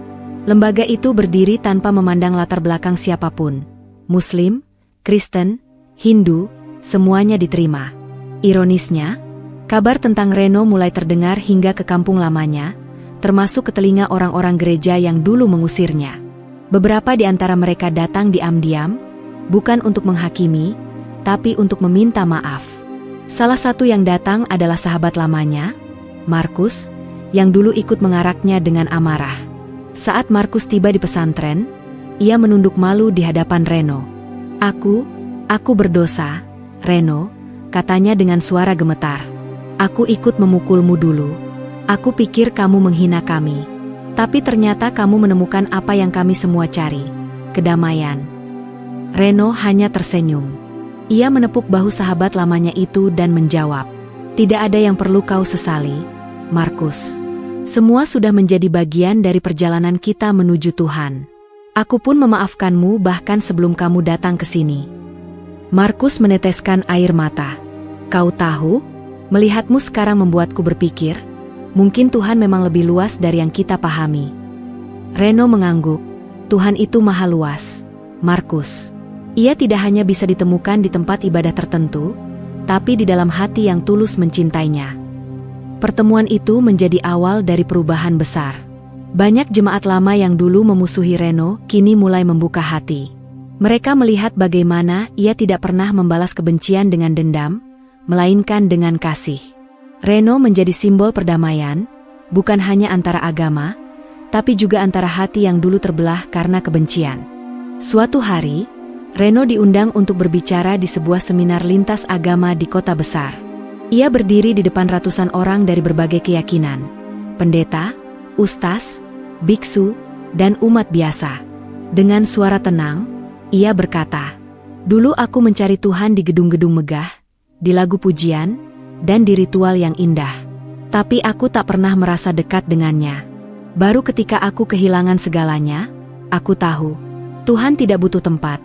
Lembaga itu berdiri tanpa memandang latar belakang siapapun. Muslim, Kristen, Hindu, semuanya diterima. Ironisnya, kabar tentang Reno mulai terdengar hingga ke kampung lamanya, termasuk ke telinga orang-orang gereja yang dulu mengusirnya. Beberapa di antara mereka datang diam-diam, bukan untuk menghakimi, tapi untuk meminta maaf. Salah satu yang datang adalah sahabat lamanya, Markus, yang dulu ikut mengaraknya dengan amarah. Saat Markus tiba di pesantren, ia menunduk malu di hadapan Reno. Aku berdosa, Reno," katanya dengan suara gemetar. "Aku ikut memukulmu dulu. Aku pikir kamu menghina kami. Tapi ternyata kamu menemukan apa yang kami semua cari, kedamaian." Reno hanya tersenyum. Ia menepuk bahu sahabat lamanya itu dan menjawab, "Tidak ada yang perlu kau sesali, Markus. Semua sudah menjadi bagian dari perjalanan kita menuju Tuhan. Aku pun memaafkanmu bahkan sebelum kamu datang ke sini." Markus meneteskan air mata. "Kau tahu, melihatmu sekarang membuatku berpikir, mungkin Tuhan memang lebih luas dari yang kita pahami." Reno mengangguk, Tuhan itu maha luas. Markus. Ia tidak hanya bisa ditemukan di tempat ibadah tertentu, tapi di dalam hati yang tulus mencintainya. Pertemuan itu menjadi awal dari perubahan besar. Banyak jemaat lama yang dulu memusuhi Reno kini mulai membuka hati. Mereka melihat bagaimana ia tidak pernah membalas kebencian dengan dendam, melainkan dengan kasih. Reno menjadi simbol perdamaian, bukan hanya antara agama, tapi juga antara hati yang dulu terbelah karena kebencian. Suatu hari, Reno diundang untuk berbicara di sebuah seminar lintas agama di kota besar. Ia berdiri di depan ratusan orang dari berbagai keyakinan, pendeta, ustaz, biksu, dan umat biasa. Dengan suara tenang, ia berkata, "Dulu aku mencari Tuhan di gedung-gedung megah, di lagu pujian, dan di ritual yang indah. Tapi aku tak pernah merasa dekat dengannya. Baru ketika aku kehilangan segalanya, aku tahu, Tuhan tidak butuh tempat,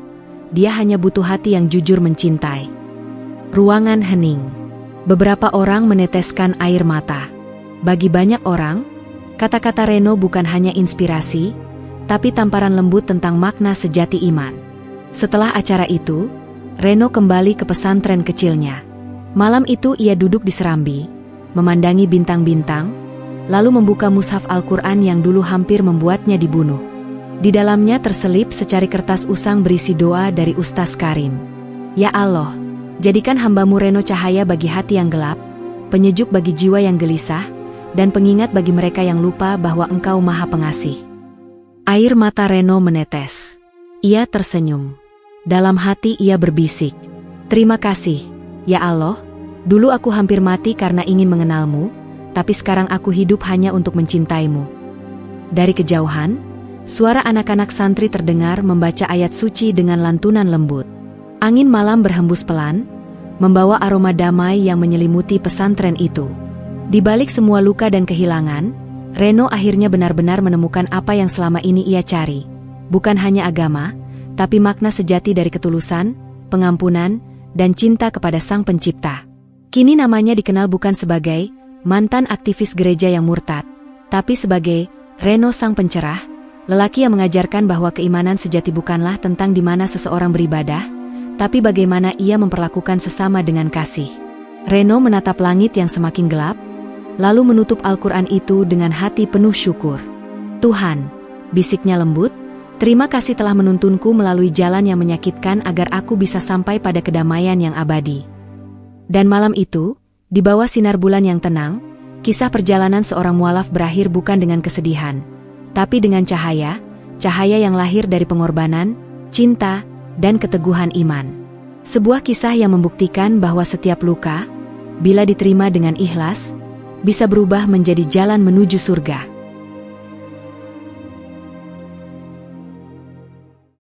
Dia hanya butuh hati yang jujur mencintai." Ruangan hening. Beberapa orang meneteskan air mata. Bagi banyak orang, kata-kata Reno bukan hanya inspirasi, tapi tamparan lembut tentang makna sejati iman. Setelah acara itu, Reno kembali ke pesantren kecilnya. Malam itu ia duduk di serambi, memandangi bintang-bintang, lalu membuka mushaf Al-Quran yang dulu hampir membuatnya dibunuh. Di dalamnya terselip secari kertas usang berisi doa dari Ustaz Karim. "Ya Allah, jadikan hamba-Mu Reno cahaya bagi hati yang gelap, penyejuk bagi jiwa yang gelisah, dan pengingat bagi mereka yang lupa bahwa Engkau Maha Pengasih." Air mata Reno menetes. Ia tersenyum. Dalam hati ia berbisik, "Terima kasih, ya Allah, dulu aku hampir mati karena ingin mengenalmu, tapi sekarang aku hidup hanya untuk mencintaimu." Dari kejauhan, suara anak-anak santri terdengar membaca ayat suci dengan lantunan lembut. Angin malam berhembus pelan, membawa aroma damai yang menyelimuti pesantren itu. Di balik semua luka dan kehilangan, Reno akhirnya benar-benar menemukan apa yang selama ini ia cari. Bukan hanya agama, tapi makna sejati dari ketulusan, pengampunan, dan cinta kepada Sang Pencipta. Kini namanya dikenal bukan sebagai mantan aktivis gereja yang murtad, tapi sebagai Reno Sang Pencerah, lelaki yang mengajarkan bahwa keimanan sejati bukanlah tentang di mana seseorang beribadah, tapi bagaimana ia memperlakukan sesama dengan kasih. Reno menatap langit yang semakin gelap, lalu menutup Al-Quran itu dengan hati penuh syukur. "Tuhan," bisiknya lembut, "terima kasih telah menuntunku melalui jalan yang menyakitkan agar aku bisa sampai pada kedamaian yang abadi." Dan malam itu, di bawah sinar bulan yang tenang, kisah perjalanan seorang mualaf berakhir bukan dengan kesedihan, tapi dengan cahaya yang lahir dari pengorbanan, cinta, dan keteguhan iman. Sebuah kisah yang membuktikan bahwa setiap luka, bila diterima dengan ikhlas, bisa berubah menjadi jalan menuju surga.